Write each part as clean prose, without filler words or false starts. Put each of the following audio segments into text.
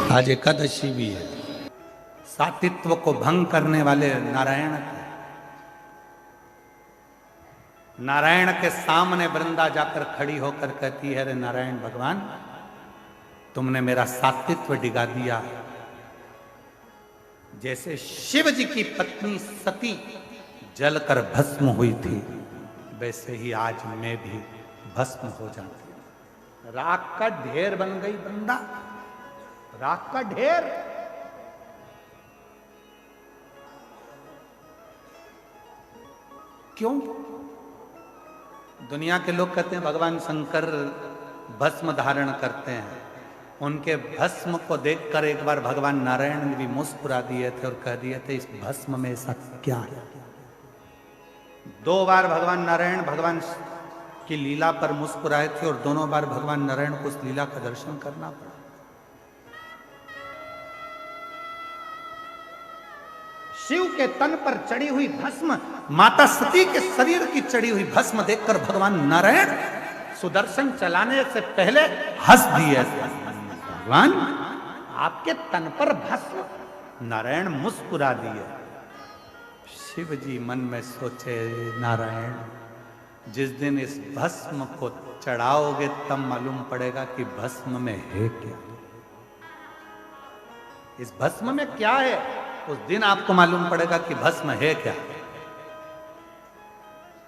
आज एकादशी भी है। सातित्व को भंग करने वाले नारायण के सामने वृंदा जाकर खड़ी होकर कहती है, अरे नारायण भगवान, तुमने मेरा सातित्व डिगा दिया। जैसे शिव जी की पत्नी सती जलकर भस्म हुई थी, वैसे ही आज मैं भी भस्म हो जाती। राख का ढेर बन गई वृंदा, राख का ढेर। क्यों? दुनिया के लोग कहते हैं भगवान शंकर भस्म धारण करते हैं। उनके भस्म को देखकर एक बार भगवान नारायण ने भी मुस्कुरा दिए थे और कह दिए थे, इस भस्म में ऐसा क्या है। 2 बार भगवान नारायण भगवान की लीला पर मुस्कुराए थे और दोनों बार भगवान नारायण को उस लीला का दर्शन करना पड़ा। शिव के तन पर चढ़ी हुई भस्म, माता सती के शरीर की चढ़ी हुई भस्म देखकर भगवान नारायण सुदर्शन चलाने से पहले हंस दिए। भगवान, आपके तन पर भस्म। नारायण मुस्कुरा दिए। शिव जी मन में सोचे, नारायण, जिस दिन इस भस्म को चढ़ाओगे तब मालूम पड़ेगा कि भस्म में है क्या, इस भस्म में क्या है। उस दिन आपको मालूम पड़ेगा कि भस्म है क्या।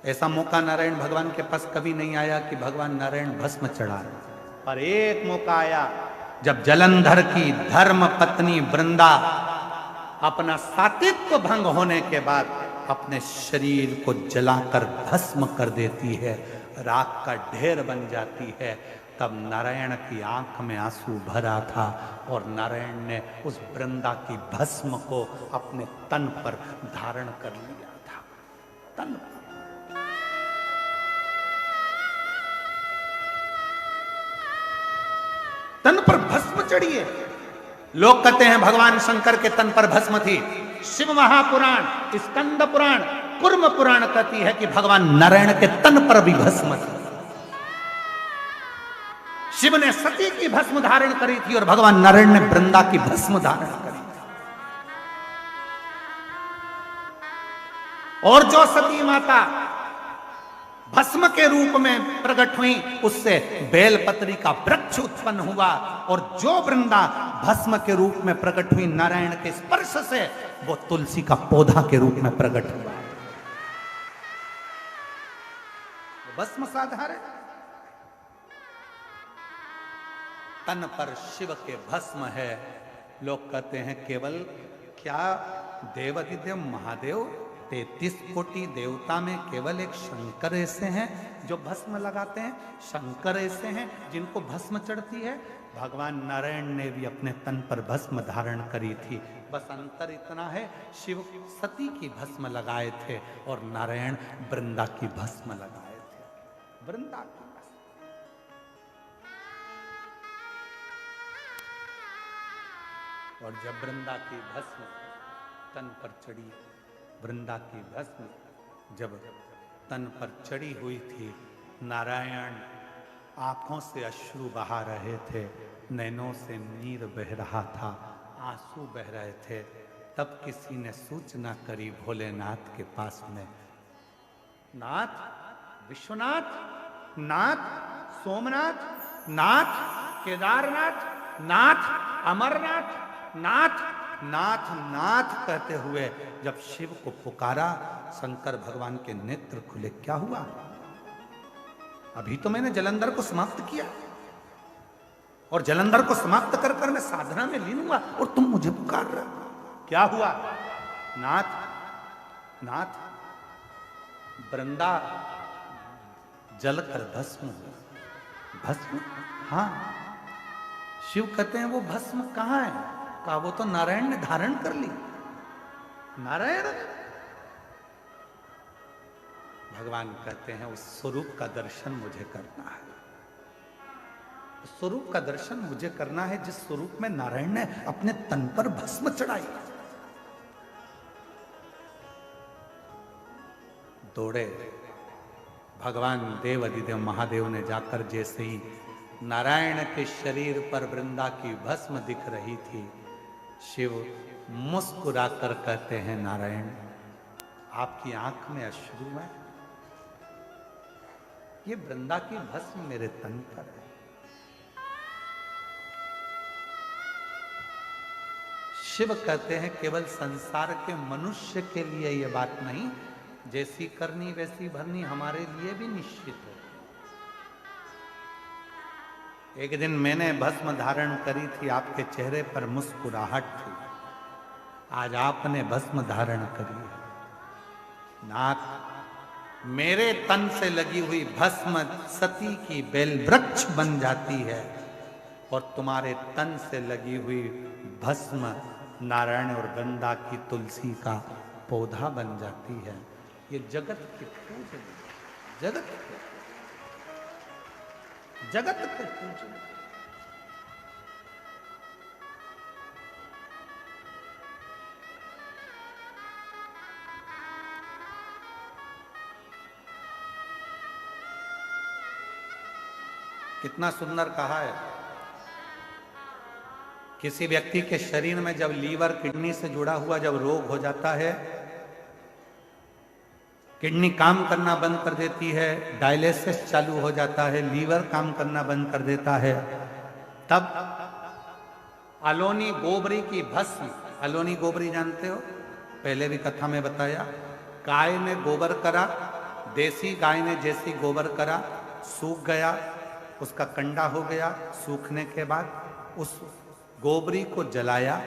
ऐसा मौका नारायण भगवान के पास कभी नहीं आया कि भगवान नारायण भस्म चढ़ा रहे, पर एक मौका आया जब जलंधर की धर्म पत्नी वृंदा अपना सातित्व भंग होने के बाद अपने शरीर को जलाकर भस्म कर देती है, राख का ढेर बन जाती है। तब नारायण की आंख में आंसू भरा था और नारायण ने उस वृंदा की भस्म को अपने तन पर धारण कर लिया था। तन पर। तन पर भस्म चढ़ी है। लोग कहते हैं भगवान शंकर के तन पर भस्म थी। शिव महापुराण, स्कंद पुराण, कुर्म पुराण कहती है कि भगवान नारायण के तन पर भी भस्म थी। शिव ने सती की भस्म धारण करी थी और भगवान नारायण ने वृंदा की भस्म धारण करी थी। और जो सती माता भस्म के रूप में प्रकट हुई, उससे बेलपत्री का वृक्ष उत्पन्न हुआ। और जो वृंदा भस्म के रूप में प्रकट हुई नारायण के स्पर्श से, वो तुलसी का पौधा के रूप में प्रकट हुआ। भस्म साधारण, तन पर शिव के भस्म है। लोग कहते हैं केवल क्या देवादिदेव महादेव 33 कोटि देवता में केवल एक शंकर ऐसे हैं जो भस्म लगाते हैं। शंकर ऐसे हैं जिनको भस्म चढ़ती है। भगवान नारायण ने भी अपने तन पर भस्म धारण करी थी। बस अंतर इतना है, शिव सती की भस्म लगाए थे और नारायण वृंदा की भस्म लगाए थे। वृंदा की और जब वृंदा की भस्म तन पर चढ़ी, वृंदा की भस्म जब तन पर चढ़ी हुई थी, नारायण आंखों से अश्रु बहा रहे थे, नैनों से नीर बह रहा था, आंसू बह रहे थे। तब किसी ने सूचना करी भोलेनाथ के पास में, नाथ, विश्वनाथ, नाथ, सोमनाथ, नाथ, केदारनाथ, नाथ, अमरनाथ, नाथ, नाथ, नाथ कहते हुए जब शिव को पुकारा, शंकर भगवान के नेत्र खुले। क्या हुआ? अभी तो मैंने जलंधर को समाप्त किया और जलंधर को समाप्त कर कर मैं साधना में लीन हुआ और तुम मुझे पुकार रहे हो। क्या हुआ? नाथ, नाथ, वृंदा जलकर भस्म हुआ। भस्म? हाँ। शिव कहते हैं वो भस्म कहां है? कहा वो तो नारायण ने धारण कर ली। नारायण? भगवान कहते हैं उस स्वरूप का दर्शन मुझे करना है। उस स्वरूप का दर्शन मुझे करना है जिस स्वरूप में नारायण ने अपने तन पर भस्म चढ़ाई। दौड़े भगवान देव अधिदेव महादेव ने जाकर जैसे ही नारायण के शरीर पर वृंदा की भस्म दिख रही थी। शिव मुस्कुराकर कहते हैं, नारायण आपकी आंख में अश्रु है, ये वृंदा की भस्म मेरे तन पर है। शिव कहते हैं, केवल संसार के मनुष्य के लिए यह बात नहीं, जैसी करनी वैसी भरनी हमारे लिए भी निश्चित है। एक दिन मैंने भस्म धारण करी थी, आपके चेहरे पर मुस्कुराहट थी। आज आपने भस्म धारण करी है। नाथ, मेरे तन से लगी हुई भस्म सती की बेल वृक्ष बन जाती है और तुम्हारे तन से लगी हुई भस्म नारायण और वृंदा की तुलसी का पौधा बन जाती है। ये जगत के पूजन, जगत के पूजन। कितना सुंदर कहा है। किसी व्यक्ति के शरीर में जब लीवर किडनी से जुड़ा हुआ जब रोग हो जाता है, किडनी काम करना बंद कर देती है, डायलिसिस चालू हो जाता है, लीवर काम करना बंद कर देता है, तब अलोनी गोबरी की भस्म, अलोनी गोबरी जानते हो, पहले भी कथा में बताया, गाय ने गोबर करा, देसी गाय ने जैसी गोबर करा, सूख गया, उसका कंडा हो गया। सूखने के बाद उस गोबरी को जलाया,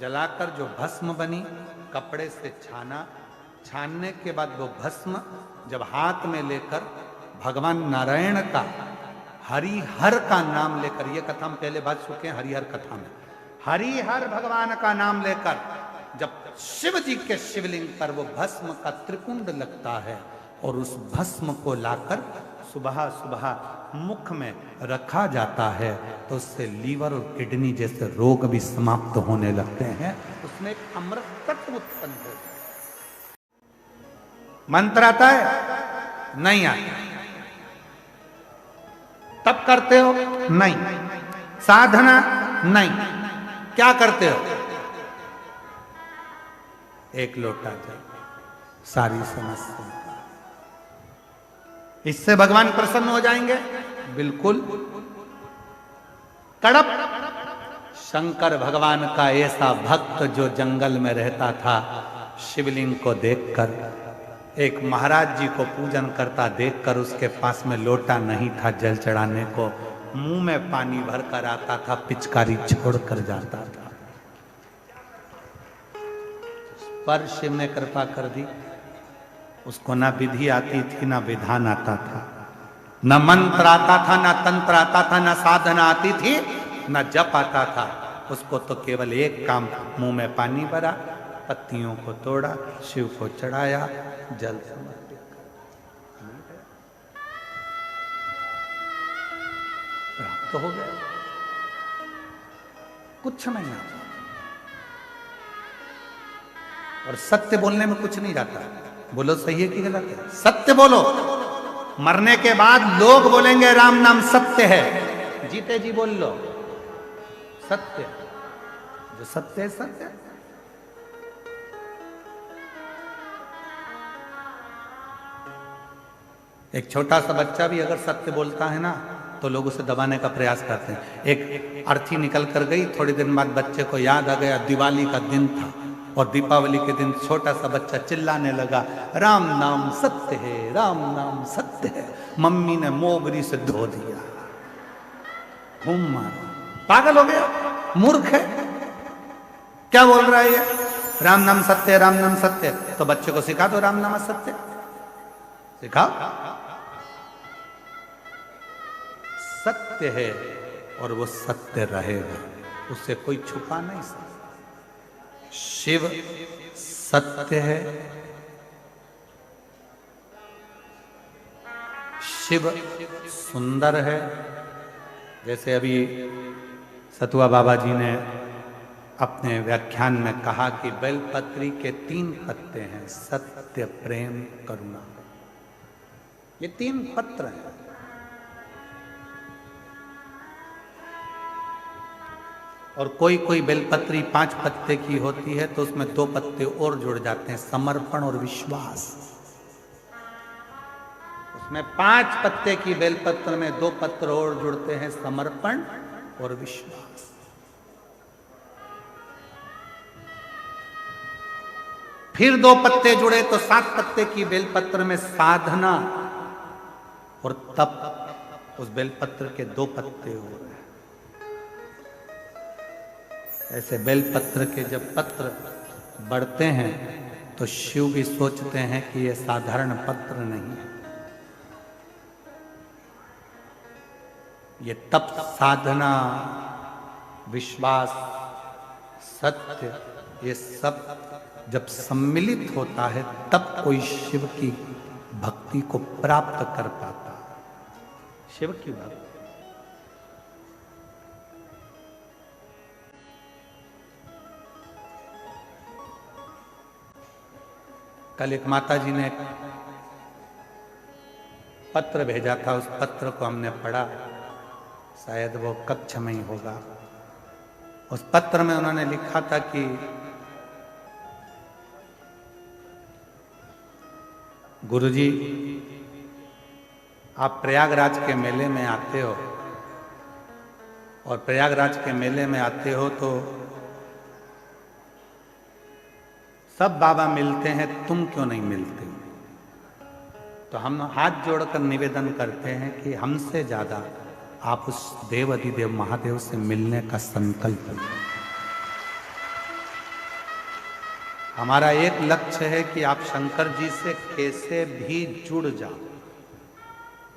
जलाकर जो भस्म बनी कपड़े से छाना, छानने के बाद वो भस्म जब हाथ में लेकर भगवान नारायण का हरिहर का नाम लेकर, ये कथा हम पहले बात चुके हैं हरिहर कथा में, हरिहर भगवान का नाम लेकर जब शिव जी के शिवलिंग पर वो भस्म का त्रिकुंड लगता है और उस भस्म को लाकर सुबह सुबह मुख में रखा जाता है तो उससे लीवर और किडनी जैसे रोग भी समाप्त होने लगते हैं। उसमें एक अमृत तत्व उत्पन्न होता है। मंत्र आता है? नहीं आता। तब करते हो? नहीं। साधना? नहीं। क्या करते हो? एक लोटा जल, सारी समस्या। इससे भगवान प्रसन्न हो जाएंगे? बिल्कुल। कड़प शंकर भगवान का ऐसा भक्त जो जंगल में रहता था, शिवलिंग को देखकर, एक महाराज जी को पूजन करता देखकर उसके पास में लोटा नहीं था जल चढ़ाने को, मुंह में पानी भर कर आता था, पिचकारी छोड़ कर जाता था। पर शिव ने कृपा कर दी, उसको ना विधि आती थी ना विधान आता था, न मंत्र आता था, ना तंत्र आता था, ना साधना आती थी, ना जप आता था। उसको तो केवल एक काम, मुंह में पानी भरा, पत्तियों को तोड़ा, शिव को चढ़ाया, जल समर्पित प्राप्त हो गया। कुछ नहीं आता और सत्य बोलने में कुछ नहीं जाता। बोलो सही है कि गलत है? सत्य बोलो। मरने के बाद लोग बोलेंगे राम नाम सत्य है, जीते जी बोल लो सत्य। जो सत्य है सत्य। एक छोटा सा बच्चा भी अगर सत्य बोलता है ना तो लोग उसे दबाने का प्रयास करते हैं। एक अर्थी निकल कर गई, थोड़ी दिन बाद बच्चे को याद आ गया दिवाली का दिन था और दीपावली के दिन छोटा सा बच्चा चिल्लाने लगा, राम नाम सत्य है, राम नाम सत्य है। मम्मी ने मोगरी से धो दिया, घूम मारा, पागल हो गया, मूर्ख है, क्या बोल रहा है ये? राम नाम सत्य है, राम नाम सत्य है। तो बच्चे को सिखा दो राम नाम सत्य, सिखाओ। सत्य है और वो सत्य रहेगा, उससे कोई छुपा नहीं सकता। शिव सत्य है, शिव सुंदर है। जैसे अभी सतुआ बाबा जी ने अपने व्याख्यान में कहा कि बेलपत्री के 3 पत्ते हैं, सत्य, प्रेम, करुणा। ये 3 पत्र हैं। और कोई कोई बेलपत्री 5 पत्ते की होती है तो उसमें 2 पत्ते और जुड़ जाते हैं, समर्पण और विश्वास। उसमें 5 पत्ते की बेलपत्र में 2 पत्र और जुड़ते हैं, समर्पण और विश्वास। फिर 2 पत्ते जुड़े तो 7 पत्ते की बेलपत्र में साधना और तप। उस बेलपत्र के 2 पत्ते हो रहे। ऐसे बेलपत्र के जब पत्र बढ़ते हैं तो शिव भी सोचते हैं कि ये साधारण पत्र नहीं है, ये तप, साधना, विश्वास, सत्य, ये सब जब सम्मिलित होता है तब कोई शिव की भक्ति को प्राप्त कर पाता है। शिव की भक्ति कल एक माता जी ने पत्र भेजा था, उस पत्र को हमने पढ़ा, शायद वो कक्षा में ही होगा। उस पत्र में उन्होंने लिखा था कि गुरुजी, आप प्रयागराज के मेले में आते हो और प्रयागराज के मेले में आते हो तो सब बाबा मिलते हैं, तुम क्यों नहीं मिलते? तो हम हाथ जोड़कर निवेदन करते हैं कि हमसे ज्यादा आप उस देव अधिदेव महादेव से मिलने का संकल्प लें। हमारा एक लक्ष्य है कि आप शंकर जी से कैसे भी जुड़ जाओ,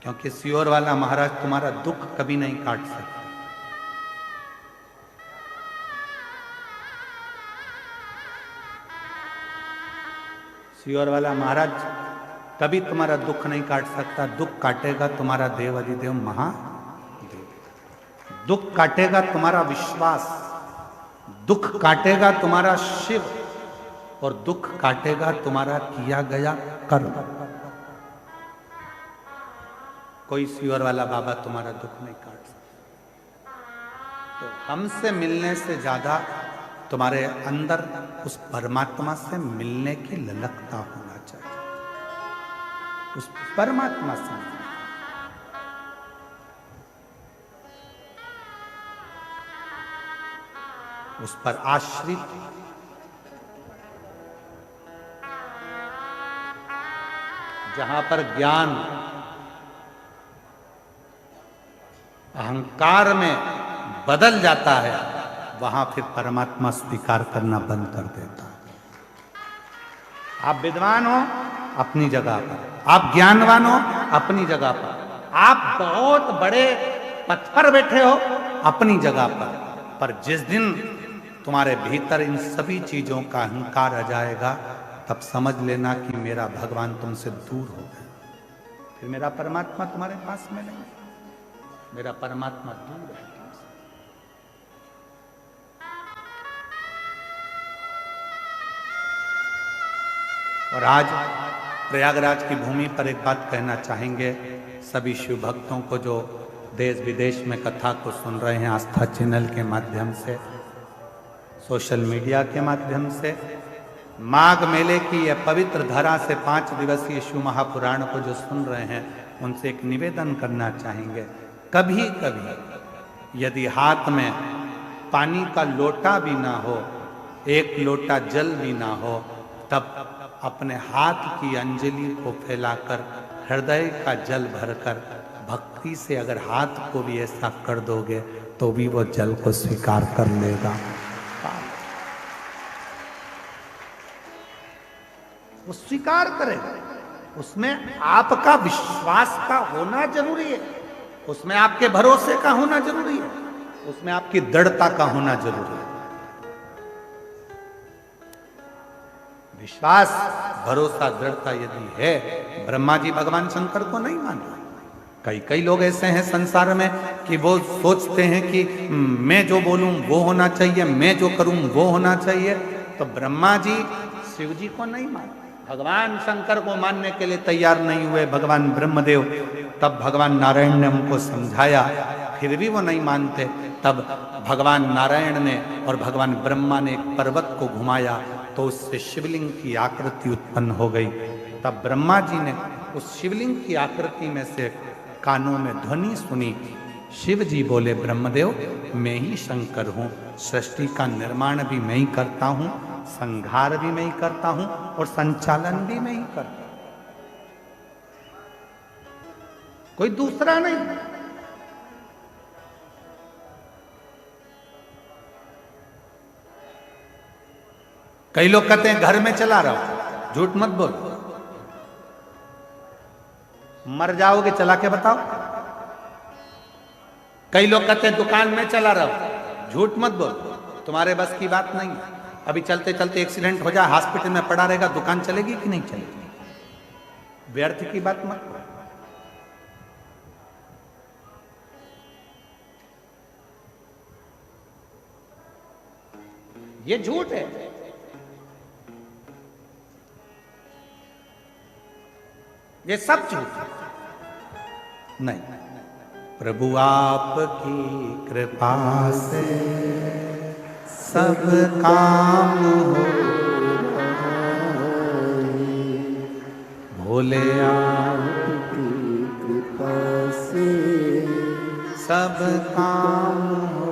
क्योंकि सियोर वाला महाराज तुम्हारा दुख कभी नहीं काट सकते। सियोर वाला महाराज कभी तुम्हारा दुख नहीं काट सकता। दुख काटेगा तुम्हारा देव अधिदेव महादेव, दुख काटेगा तुम्हारा विश्वास, दुख काटेगा तुम्हारा शिव, और दुख काटेगा तुम्हारा किया गया कर्म। कोई सियोर वाला बाबा तुम्हारा दुख नहीं काट सकता। तो हमसे मिलने से ज्यादा तुम्हारे अंदर उस परमात्मा से मिलने की ललकता होना चाहिए। उस परमात्मा से उस पर आश्रित जहां पर ज्ञान अहंकार में बदल जाता है, वहां फिर परमात्मा स्वीकार करना बंद कर देता है। आप विद्वान हो अपनी जगह पर, आप ज्ञानवान हो अपनी जगह पर, आप बहुत बड़े पद पर बैठे हो अपनी जगह पर जिस दिन तुम्हारे भीतर इन सभी चीजों का अहंकार आ जाएगा, तब समझ लेना कि मेरा भगवान तुमसे दूर हो गया, फिर मेरा परमात्मा तुम्हारे पास में नहीं, मेरा परमात्मा दूर है। और आज प्रयागराज की भूमि पर एक बात कहना चाहेंगे सभी शिव भक्तों को जो देश विदेश में कथा को सुन रहे हैं, आस्था चैनल के माध्यम से, सोशल मीडिया के माध्यम से। माघ मेले की यह पवित्र धरा से 5 दिवसीय शिव महापुराण को जो सुन रहे हैं, उनसे एक निवेदन करना चाहेंगे, कभी कभी यदि हाथ में पानी का लोटा भी ना हो, एक लोटा जल भी ना हो, तब अपने हाथ की अंजलि को फैलाकर हृदय का जल भरकर भक्ति से अगर हाथ को भी ऐसा कर दोगे तो भी वो जल को स्वीकार कर लेगा। वो स्वीकार करेगा। उसमें आपका विश्वास का होना जरूरी है, उसमें आपके भरोसे का होना जरूरी है, उसमें आपकी दृढ़ता का होना जरूरी है। विश्वास, भरोसा, दृढ़ता यदि है, ब्रह्मा जी भगवान शंकर को नहीं मान रहे। कई लोग ऐसे हैं संसार में कि वो सोचते हैं कि मैं जो बोलूं वो होना चाहिए, मैं जो करूं वो होना चाहिए। तो ब्रह्मा जी शिव जी को नहीं मान, भगवान शंकर को मानने के लिए तैयार नहीं हुए, भगवान ब्रह्मदेव। तब भगवान नारायण ने उनको समझाया फिर भी वो नहीं मानते, तब भगवान नारायण ने और भगवान ब्रह्मा ने एक पर्वत को घुमाया तो उससे शिवलिंग की आकृति उत्पन्न हो गई। तब ब्रह्मा जी ने उस शिवलिंग की आकृति में से कानों में ध्वनि सुनी। शिव जी बोले, ब्रह्मदेव मैं ही शंकर हूँ, सृष्टि का निर्माण भी मैं ही करता हूँ, संहार भी मैं ही करता हूँ और संचालन भी मैं ही करता हूँ, कोई दूसरा नहीं। कई लोग कहते हैं घर में चला रहा हूं, झूठ मत बोल, मर जाओगे चला के बताओ। कई लोग कहते हैं दुकान में चला रहा हूं, झूठ मत बोल, तुम्हारे बस की बात नहीं है। अभी चलते चलते एक्सीडेंट हो जाए, हॉस्पिटल में पड़ा रहेगा, दुकान चलेगी कि नहीं चलेगी? व्यर्थ की बात मत बोल। ये झूठ है। ये सब झूठ है। नहीं, प्रभु आपकी कृपा से सब काम हो, भोले आपकी कृपा से सब काम हो,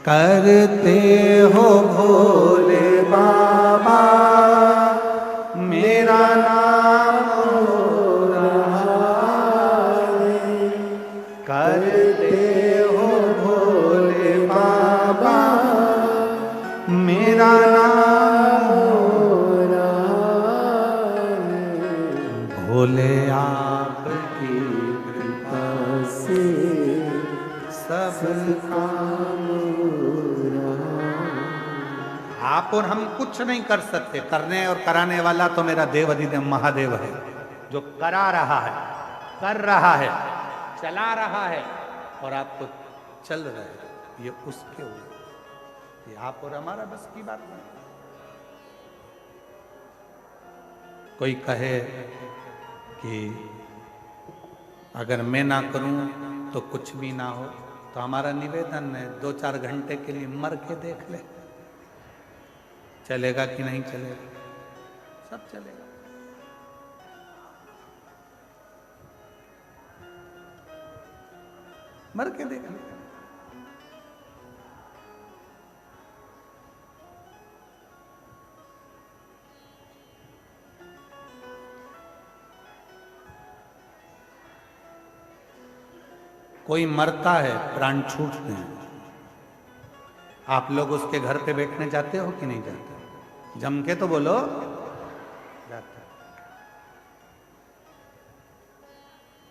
करते हो भोले बाबा मेरा नाम हो रहा है, करते हो भोले बाबा मेरा नाम हो रहा है, भोले आपकी कृपा से सब काम हो रहा। आप और हम कुछ नहीं कर सकते, करने और कराने वाला तो मेरा देव अधिदेव महादेव है, जो करा रहा है, कर रहा है, चला रहा है और आपको चल रहा है, ये उसके ऊपर, ये आप और हमारा बस की बात नहीं। कोई कहे कि अगर मैं ना करूं तो कुछ भी ना हो, तो हमारा निवेदन है 2-4 घंटे के लिए मर के देख ले, चलेगा कि नहीं चलेगा? सब चलेगा। मर के देख ले। कोई मरता है, प्राण छूटते हैं, आप लोग उसके घर पे बैठने जाते हो कि नहीं जाते? जम के तो बोलो, जाते।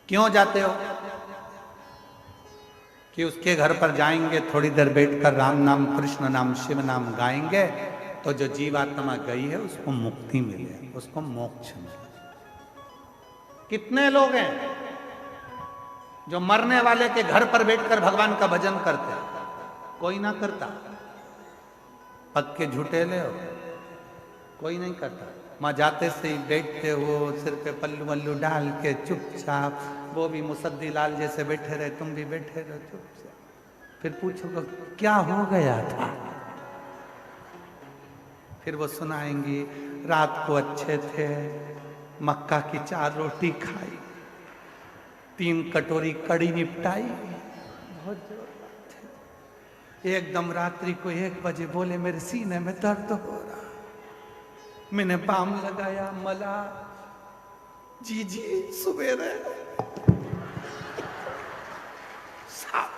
क्यों जाते हो? कि उसके घर पर जाएंगे, थोड़ी देर बैठकर राम नाम, कृष्ण नाम, शिव नाम गाएंगे तो जो जीवात्मा गई है उसको मुक्ति मिले, उसको मोक्ष मिले। कितने लोग हैं जो मरने वाले के घर पर बैठकर भगवान का भजन करते हैं? कोई ना करता। पक्के झूठेले हो, कोई नहीं करता। वहां जाते से ही बैठते हो, सिर पे पल्लू वल्लू डाल के चुपचाप, वो भी मुसद्दी लाल जैसे बैठे रहे, तुम भी बैठे रहो चुपचाप। फिर पूछोगे क्या हो गया था, फिर वो सुनाएंगी रात को अच्छे थे, मक्का की 4 रोटी खाई, 3 कटोरी कड़ी निपटाई, बहुत जोर थे। एकदम रात्रि को 1 बजे बोले मेरे सीने में दर्द हो रहा, मैंने बाम लगाया, मला जी सुबेरे साफ।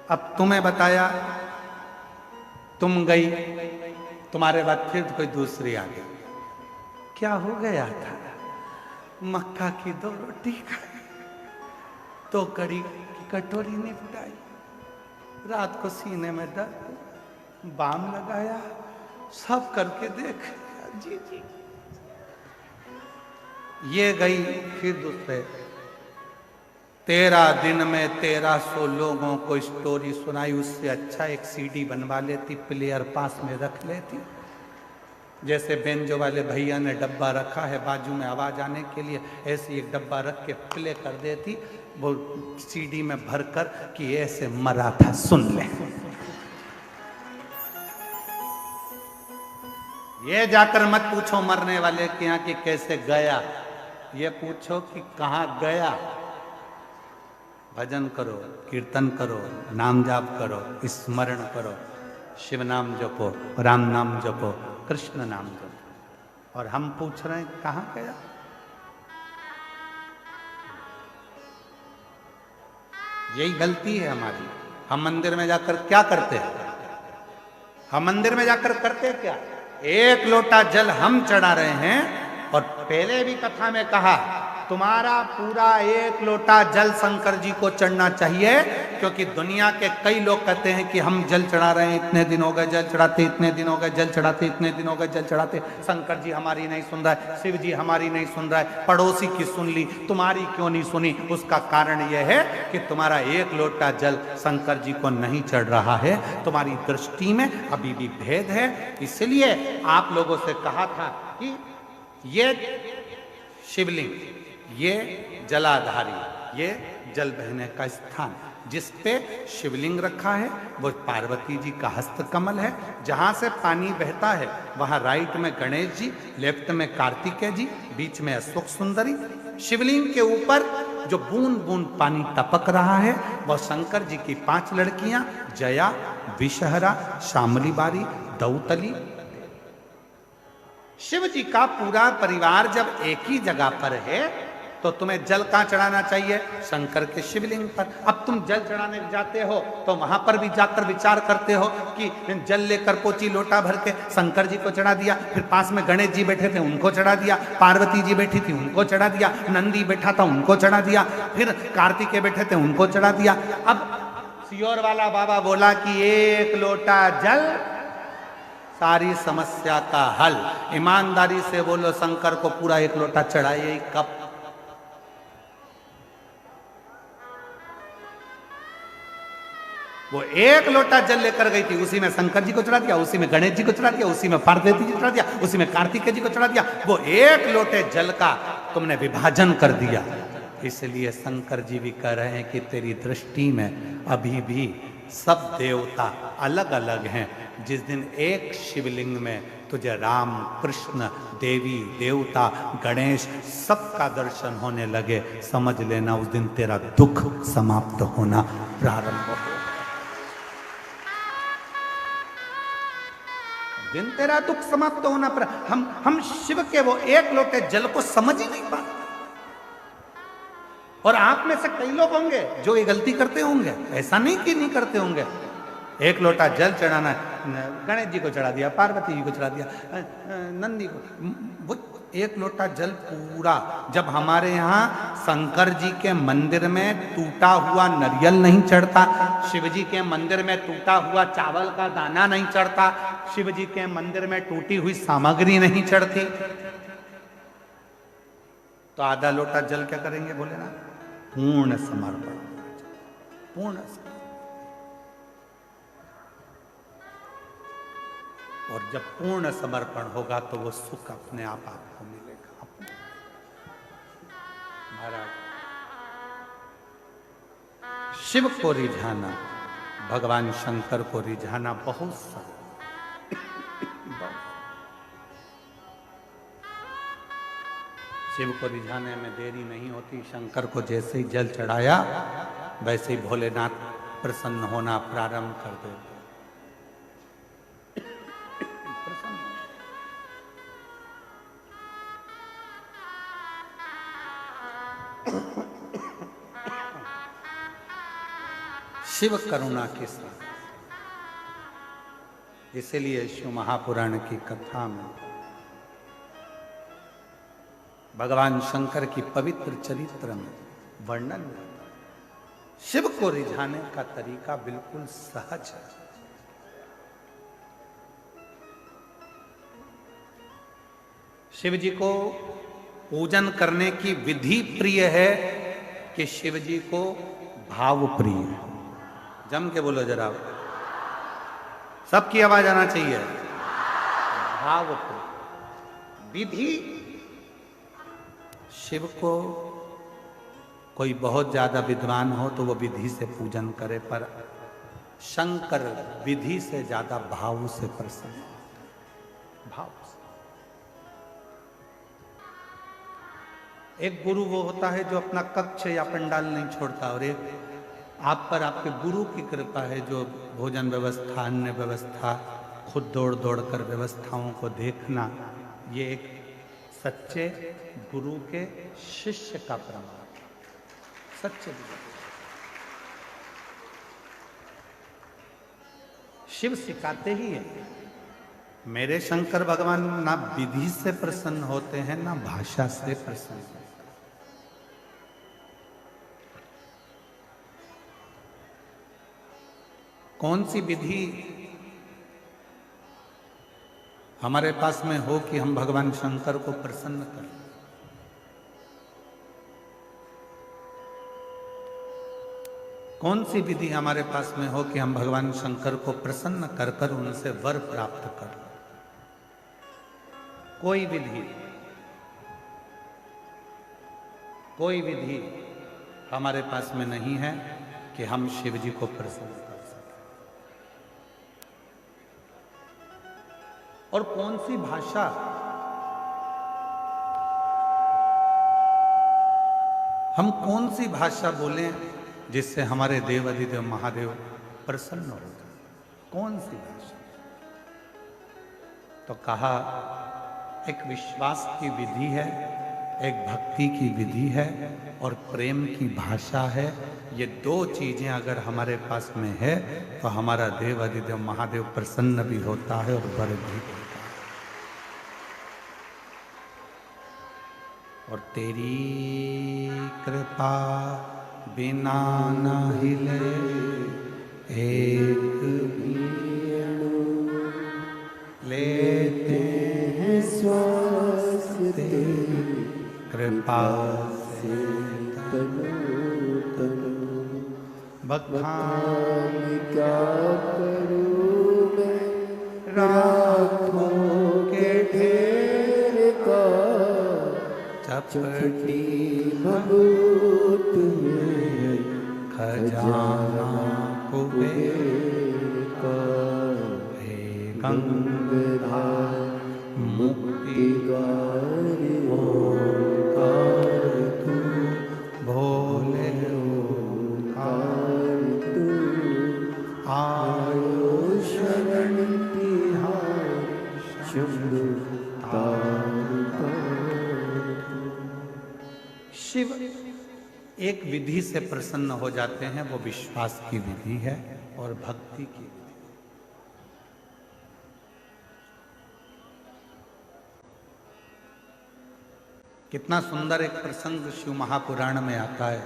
अब तुम्हें बताया, तुम गई, तुम्हारे बाद फिर कोई दूसरी आ गई, क्या हो गया था? मक्का की 2 रोटी खाई, 2 कड़ी की कटोरी निपटाई, रात को सीने में दर्द, बाम लगाया, सब करके देख जी। ये गई, फिर दूसरे 13 दिन में 1300 लोगों को स्टोरी सुनाई। उससे अच्छा एक सीडी बनवा लेती, प्लेयर पास में रख लेती, जैसे बेंजो वाले भैया ने डब्बा रखा है बाजू में आवाज आने के लिए, ऐसे एक डब्बा रख के प्ले कर देती वो सीडी में भरकर कि ऐसे मरा था सुन ले। ये जाकर मत पूछो मरने वाले के यहाँ कि कैसे गया, ये पूछो कि कहाँ गया। भजन करो, कीर्तन करो, नाम जाप करो, स्मरण करो, शिव नाम जपो, राम नाम जपो, कृष्ण नाम जपो। और हम पूछ रहे हैं कहाँ गया। यही गलती है हमारी। हम मंदिर में जाकर क्या करते हैं? हम मंदिर में जाकर करते क्या? एक लोटा जल हम चढ़ा रहे हैं। और पहले भी कथा में कहा तुम्हारा पूरा एक लोटा जल शंकर जी को चढ़ना चाहिए, क्योंकि दुनिया के कई लोग कहते हैं कि हम जल चढ़ा रहे हैं, इतने दिन हो गए जल चढ़ाते, इतने दिन हो गए जल चढ़ाते, इतने दिन हो गए जल चढ़ाते, शंकर जी हमारी नहीं सुन रहा है, शिव जी हमारी नहीं सुन रहा है, पड़ोसी की सुन ली, तुम्हारी क्यों नहीं सुनी? उसका कारण यह है कि तुम्हारा एक लोटा जल शंकर जी को नहीं चढ़ रहा है, तुम्हारी दृष्टि में अभी भी भेद है। इसलिए आप लोगों से कहा था कि ये शिवलिंग, ये जलाधारी, ये जल बहने का स्थान, जिस पे शिवलिंग रखा है वो पार्वती जी का हस्त कमल है। जहां से पानी बहता है वहां राइट में गणेश जी, लेफ्ट में कार्तिकेय जी, बीच में अशोक सुंदरी। शिवलिंग के ऊपर जो बूंद बूंद पानी टपक रहा है वह शंकर जी की 5 लड़कियां, जया, विषहरा, शामली बारी, दौतली। शिव जी का पूरा परिवार जब एक ही जगह पर है तो तुम्हें जल कहां चढ़ाना चाहिए? शंकर के शिवलिंग पर। अब तुम जल चढ़ाने जाते हो तो वहां पर भी जाकर विचार करते हो कि जल लेकर पोची लोटा भर के शंकर जी को चढ़ा दिया, फिर पास में गणेश जी बैठे थे उनको चढ़ा दिया, पार्वती जी बैठी थी उनको चढ़ा दिया, नंदी बैठा था उनको चढ़ा दिया, फिर कार्तिकेय बैठे थे उनको चढ़ा दिया। अब सियोर वाला बाबा बोला कि एक लोटा जल सारी समस्या का हल। ईमानदारी से बोलो शंकर को पूरा एक लोटा चढ़ाइए कब? वो एक लोटा जल लेकर गई थी, उसी में शंकर जी को चढ़ा दिया, उसी में गणेश जी को चढ़ा दिया, उसी में पार्वती जी को चढ़ा दिया, उसी में कार्तिकेय जी को चढ़ा दिया। वो एक लोटे जल का तुमने विभाजन कर दिया। इसलिए शंकर जी भी कह रहे हैं कि तेरी दृष्टि में अभी भी सब देवता अलग अलग हैं। जिस दिन एक शिवलिंग में तुझे राम, कृष्ण, देवी, देवता, गणेश सबका दर्शन होने लगे, समझ लेना उस दिन तेरा दुख समाप्त होना प्रारंभ हो। दिन तेरा दुख समाप्त होना पर हम शिव के वो एक लोटे जल को समझ ही नहीं पाते। और आप में से कई लोग होंगे जो ये गलती करते होंगे, ऐसा नहीं कि नहीं करते होंगे। एक लोटा जल चढ़ाना, गणेश जी को चढ़ा दिया, पार्वती जी को चढ़ा दिया, नंदी को, वो एक लोटा जल पूरा। जब हमारे यहाँ शंकर जी के मंदिर में टूटा हुआ नारियल नहीं चढ़ता, शिव जी के मंदिर में टूटा हुआ चावल का दाना नहीं चढ़ता, शिव जी के मंदिर में टूटी हुई सामग्री नहीं चढ़ती, तो आधा लोटा जल क्या करेंगे बोले ना? पूर्ण समर्पण, पूर्ण समर्पण। और जब पूर्ण समर्पण होगा तो वो सुख अपने आप आपको मिलेगा। महाराज, शिव को रिझाना, भगवान शंकर को रिझाना बहुत सरल। शिव को रिझाने में देरी नहीं होती। शंकर को जैसे ही जल चढ़ाया वैसे ही भोलेनाथ प्रसन्न होना प्रारंभ कर देते। शिव करुणा के साथ, इसलिए शिव महापुराण की कथा में भगवान शंकर की पवित्र चरित्र में वर्णन होता है। शिव को रिझाने का तरीका बिल्कुल सहज है। शिव जी को पूजन करने की विधि प्रिय है कि शिव जी को भाव प्रिय है। जम के बोलो जरा, सबकी आवाज आना चाहिए। भाव प्रिय। विधि शिव को कोई बहुत ज्यादा विद्वान हो तो वो विधि से पूजन करे, पर शंकर विधि से ज्यादा भाव से प्रसन्न, भाव से। एक गुरु वो होता है जो अपना कक्ष या पंडाल नहीं छोड़ता, और एक आप पर आपके गुरु की कृपा है जो भोजन व्यवस्था, अन्य व्यवस्था, खुद दौड़ दौड़ कर व्यवस्थाओं को देखना, ये एक सच्चे गुरु के शिष्य का प्रमाण, सच्चे गुरु। शिव सिखाते ही है, मेरे शंकर भगवान ना विधि से प्रसन्न होते हैं ना भाषा से प्रसन्न होते हैं। कौन सी विधि हमारे पास में हो कि हम भगवान शंकर को प्रसन्न करें? कौन सी विधि हमारे पास में हो कि हम भगवान शंकर को प्रसन्न कर कर उनसे वर प्राप्त करें? कोई विधि हमारे पास में नहीं है कि हम शिव जी को प्रसन्न कर सकें। और कौन सी भाषा हम कौन सी भाषा बोलें जिससे हमारे देव अधिदेव महादेव प्रसन्न हो जाए? कौन सी भाषा? तो कहा एक विश्वास की विधि है, एक भक्ति की विधि है और प्रेम की भाषा है। ये दो चीजें अगर हमारे पास में है तो हमारा देव अधिदेव महादेव प्रसन्न भी होता है और वर भी होता है। और तेरी कृपा बिना न हिले एक भी अणु, लेते हैं श्वास तेरी कृपा से तनु तनु। बखान क्या करूं मैं राखों के ढेर का, चपटी भभूत में खजाना कुबेर का। हे गंगाधर मुक्तिदारी ओंकार तू, भोले ओंकार तू। आयो शरण तिहारी शंभु तारू। शिव एक विधि से प्रसन्न हो जाते हैं, वो विश्वास की विधि है और भक्ति की विधि। कितना सुंदर एक प्रसंग शिव महापुराण में आता है।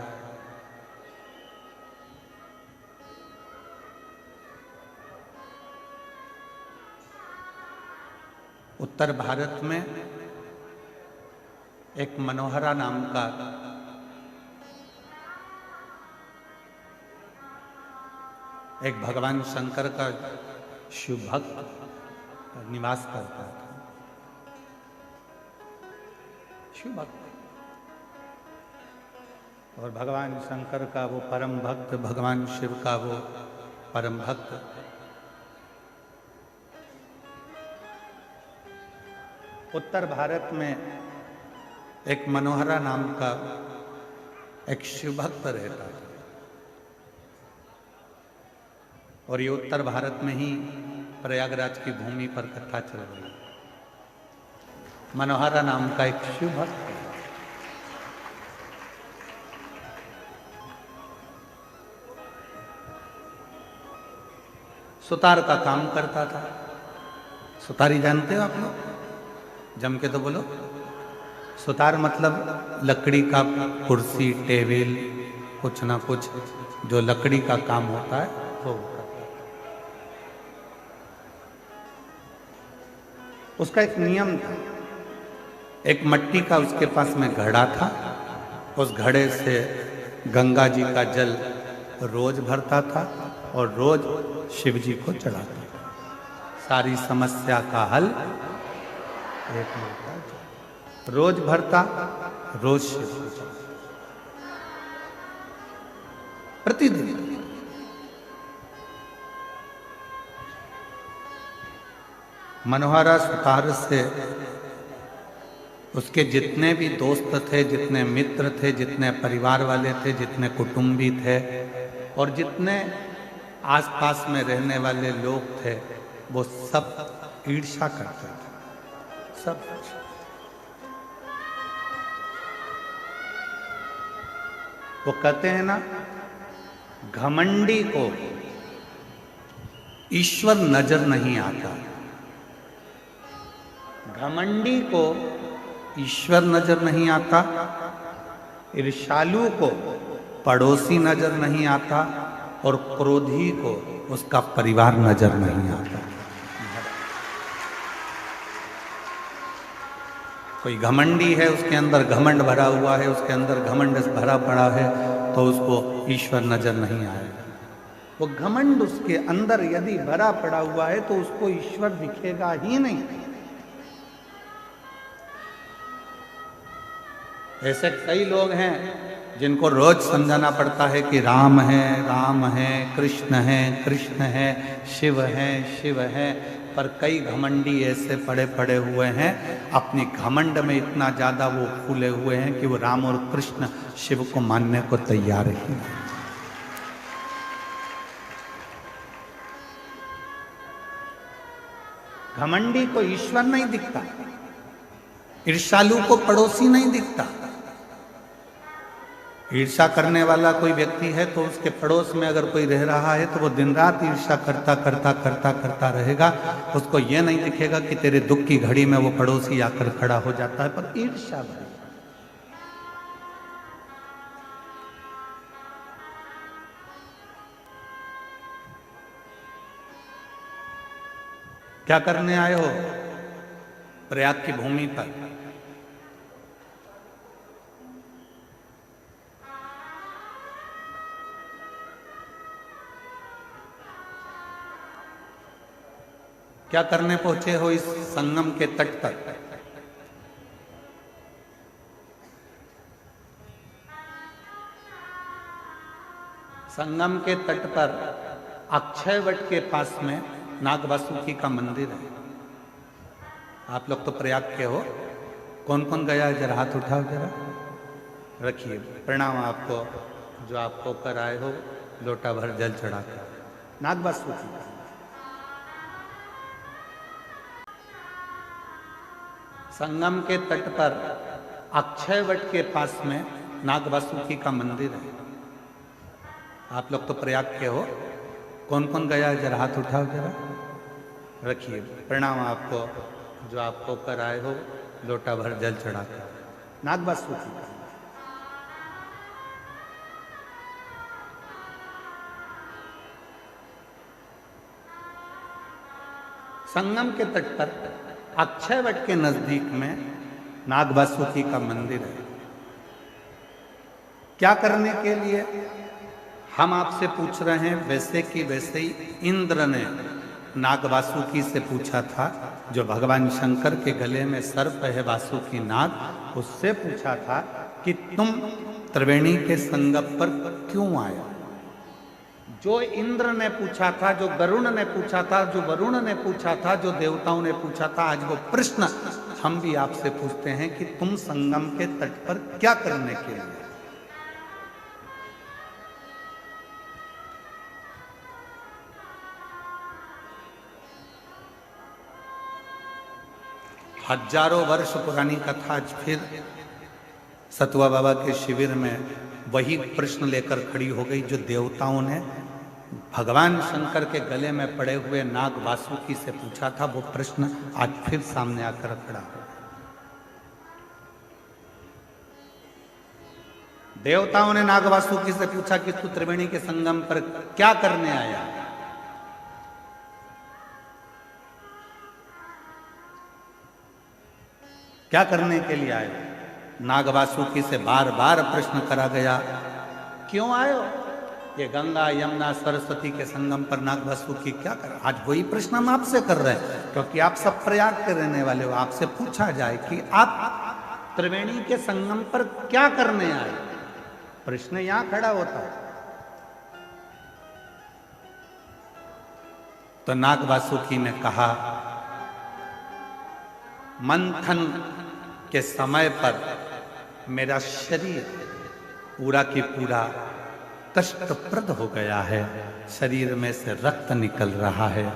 उत्तर भारत में एक मनोहरा नाम का एक भगवान शंकर का शिव भक्त निवास करता था। शिव भक्त और भगवान शंकर का वो परम भक्त, भगवान शिव का वो परम भक्त उत्तर भारत में एक मनोहरा नाम का एक शिव भक्त रहता था। और ये उत्तर भारत में ही प्रयागराज की भूमि पर कथा चल रही है। मनोहरा नाम का एक शिव भक्त है। सुतार का काम करता था। सुतारी जानते हो आप लोग? जम के तो बोलो। सुतार मतलब लकड़ी का कुर्सी, टेबल, कुछ ना कुछ जो लकड़ी का काम होता है वो करता। उसका एक नियम था। एक मट्टी का उसके पास में घड़ा था। उस घड़े से गंगा जी का जल रोज भरता था और रोज शिव जी को चढ़ाता था। सारी समस्या का हल एक लोटा जल। रोज भरता, रोज शिव पूजा, प्रतिदिन। मनोहरा सुतार से उसके जितने भी दोस्त थे, जितने मित्र थे, जितने परिवार वाले थे, जितने कुटुंबी थे और जितने आसपास में रहने वाले लोग थे, वो सब ईर्ष्या करते थे, सब। वो कहते हैं ना, घमंडी को ईश्वर नजर नहीं आता, घमंडी को ईश्वर नजर नहीं आता, ईर्ष्यालु को पड़ोसी नजर नहीं आता और क्रोधी को उसका परिवार नजर नहीं आता। कोई घमंडी है, उसके अंदर घमंड भरा हुआ है, उसके अंदर घमंड भरा पड़ा है, तो उसको ईश्वर नजर नहीं आएगा। वो घमंड उसके अंदर यदि भरा पड़ा हुआ है तो उसको ईश्वर दिखेगा ही नहीं। ऐसे कई लोग हैं जिनको रोज समझाना पड़ता है कि राम है, कृष्ण है, शिव है, पर कई घमंडी ऐसे पड़े पड़े हुए हैं, अपनी घमंड में इतना ज्यादा वो फूले हुए हैं कि वो राम और कृष्ण शिव को मानने को तैयार ही नहीं। घमंडी को ईश्वर नहीं दिखता, ईर्ष्यालु को पड़ोसी नहीं दिखता। ईर्ष्या करने वाला कोई व्यक्ति है तो उसके पड़ोस में अगर कोई रह रहा है तो वो दिन रात ईर्ष्या करता रहेगा। उसको ये नहीं दिखेगा कि तेरे दुख की घड़ी में वो पड़ोसी आकर खड़ा हो जाता है, पर ईर्ष्या भरी। क्या करने आए हो प्रयाग की भूमि पर? क्या करने पहुंचे हो इस संगम के तट पर? संगम के तट पर अक्षय वट के पास में नाग वासुकी का मंदिर है। आप लोग तो प्रयाग के हो, कौन कौन गया है जरा हाथ उठाओ, जरा रखिए। प्रणाम आपको, जो आप होकर आए हो लोटा भर जल चढ़ाकर। नाग वासुकी संगम के तट पर अक्षय वट के पास में नाग वासुकी का मंदिर है। आप लोग तो प्रयाग के हो, कौन कौन गया है जरा हाथ उठाओ, जरा रखिए। प्रणाम आपको, जो आप होकर आए हो लोटा भर जल चढ़ाकर। नाग वासुकी संगम के तट पर अक्षय वट के नजदीक में नाग वासुकी का मंदिर है। क्या करने के लिए हम आपसे पूछ रहे हैं? वैसे कि वैसे ही इंद्र ने नाग वासुकी से पूछा था, जो भगवान शंकर के गले में सर्प है वासुकी नाग, उससे पूछा था कि तुम त्रिवेणी के संगम पर क्यों आए? जो इंद्र ने पूछा था, जो गरुण ने पूछा था, जो वरुण ने पूछा था, जो देवताओं ने पूछा था, आज वो प्रश्न हम भी आपसे पूछते हैं कि तुम संगम के तट पर क्या करने के लिए? हजारों वर्ष पुरानी कथा आज फिर सतुआ बाबा के शिविर में वही प्रश्न लेकर खड़ी हो गई, जो देवताओं ने भगवान शंकर के गले में पड़े हुए नाग वासुकी से पूछा था। वो प्रश्न आज फिर सामने आकर खड़ा हो। देवताओं ने नाग वासुकी से पूछा कि तू त्रिवेणी के संगम पर क्या करने आया? क्या करने के लिए आए? नाग वासुकी से बार बार प्रश्न करा गया, क्यों आए हो? ये गंगा यमुना सरस्वती के संगम पर नाग वासुकी क्या कर? आज वही प्रश्न हम आपसे कर रहे हैं, क्योंकि आप सब प्रयाग के रहने वाले हो। आपसे पूछा जाए कि आप त्रिवेणी के संगम पर क्या करने आए? प्रश्न यहां खड़ा होता है। तो नाग वासुकी ने कहा, मंथन के समय पर मेरा शरीर पूरा की पूरा कष्टप्रद हो गया है, शरीर में से रक्त निकल रहा है,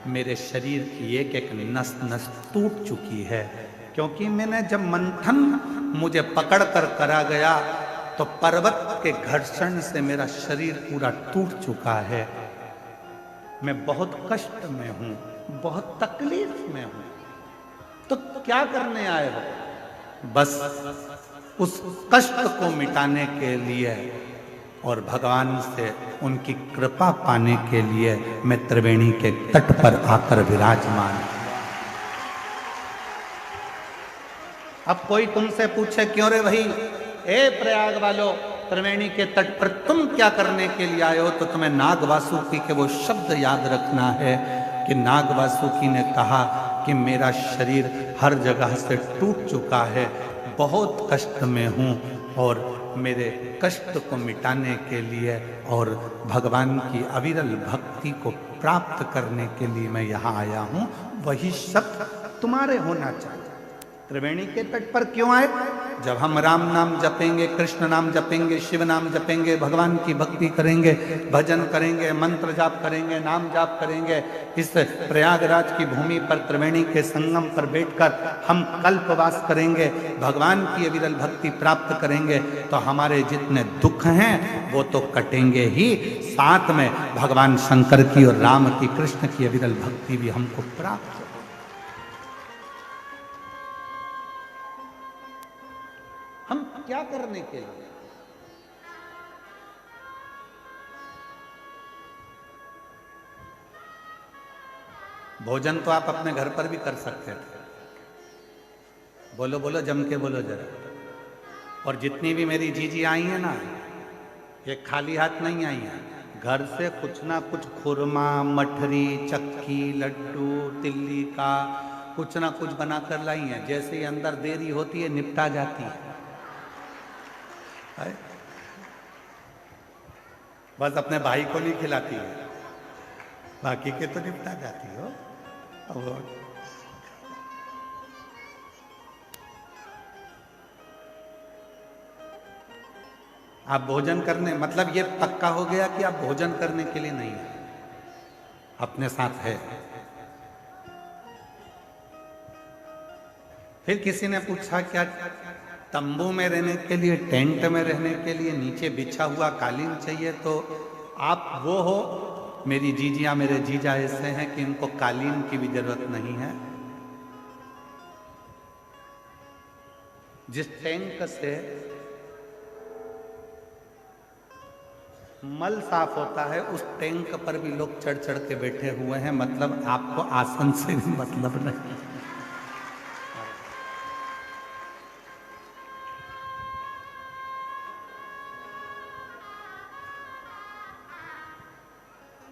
मेरे शरीर की एक एक नस नस टूट चुकी है, क्योंकि मैंने जब मंथन मुझे पकड़ कर करा गया तो पर्वत के घर्षण से मेरा शरीर पूरा टूट चुका है, मैं बहुत कष्ट में हूं, बहुत तकलीफ में हूं। तो क्या करने आए हो? बस उस कष्ट को मिटाने के लिए और भगवान से उनकी कृपा पाने के लिए मैं त्रिवेणी के तट पर आकर विराजमान। अब कोई तुमसे पूछे, क्यों रे भाई, ए प्रयाग वालों, त्रिवेणी के तट पर तुम क्या करने के लिए आए हो? तो तुम्हें नाग वासुकी के वो शब्द याद रखना है कि नाग वासुकी ने कहा कि मेरा शरीर हर जगह से टूट चुका है, बहुत कष्ट में हूं, और मेरे कष्ट को मिटाने के लिए और भगवान की अविरल भक्ति को प्राप्त करने के लिए मैं यहाँ आया हूँ। वही शब्द तुम्हारे होना चाहिए। त्रिवेणी के तट पर क्यों आए? जब हम राम नाम जपेंगे, कृष्ण नाम जपेंगे, शिव नाम जपेंगे, भगवान की भक्ति करेंगे, भजन करेंगे, मंत्र जाप करेंगे, नाम जाप करेंगे, इस प्रयागराज की भूमि पर त्रिवेणी के संगम पर बैठकर हम कल्पवास करेंगे, भगवान की अविरल भक्ति प्राप्त करेंगे, तो हमारे जितने दुख हैं वो तो कटेंगे ही, साथ में भगवान शंकर की और राम की, कृष्ण की अविरल भक्ति भी हमको प्राप्त। हम क्या करने के लिए? भोजन तो आप अपने घर पर भी कर सकते थे। बोलो बोलो, जम के बोलो जरा। और जितनी भी मेरी जीजी आई हैं ना, ये खाली हाथ नहीं आई हैं, घर से कुछ ना कुछ खुरमा, मठरी, चक्की, लड्डू, तिल्ली का कुछ ना कुछ बनाकर लाई हैं। जैसे ही अंदर देरी होती है निपटा जाती है। बस अपने भाई को नहीं खिलाती है, बाकी के तो निपटा जाती हो। आप भोजन करने, मतलब ये पक्का हो गया कि आप भोजन करने के लिए नहीं है, अपने साथ है। फिर किसी ने पूछा, क्या तंबू में रहने के लिए, टेंट में रहने के लिए नीचे बिछा हुआ कालीन चाहिए? तो आप वो हो, मेरी जीजियां, मेरे जीजा ऐसे हैं कि इनको कालीन की भी जरूरत नहीं है। जिस टैंक से मल साफ होता है उस टैंक पर भी लोग चढ़ चढ़ के बैठे हुए हैं, मतलब आपको आसन से भी मतलब नहीं।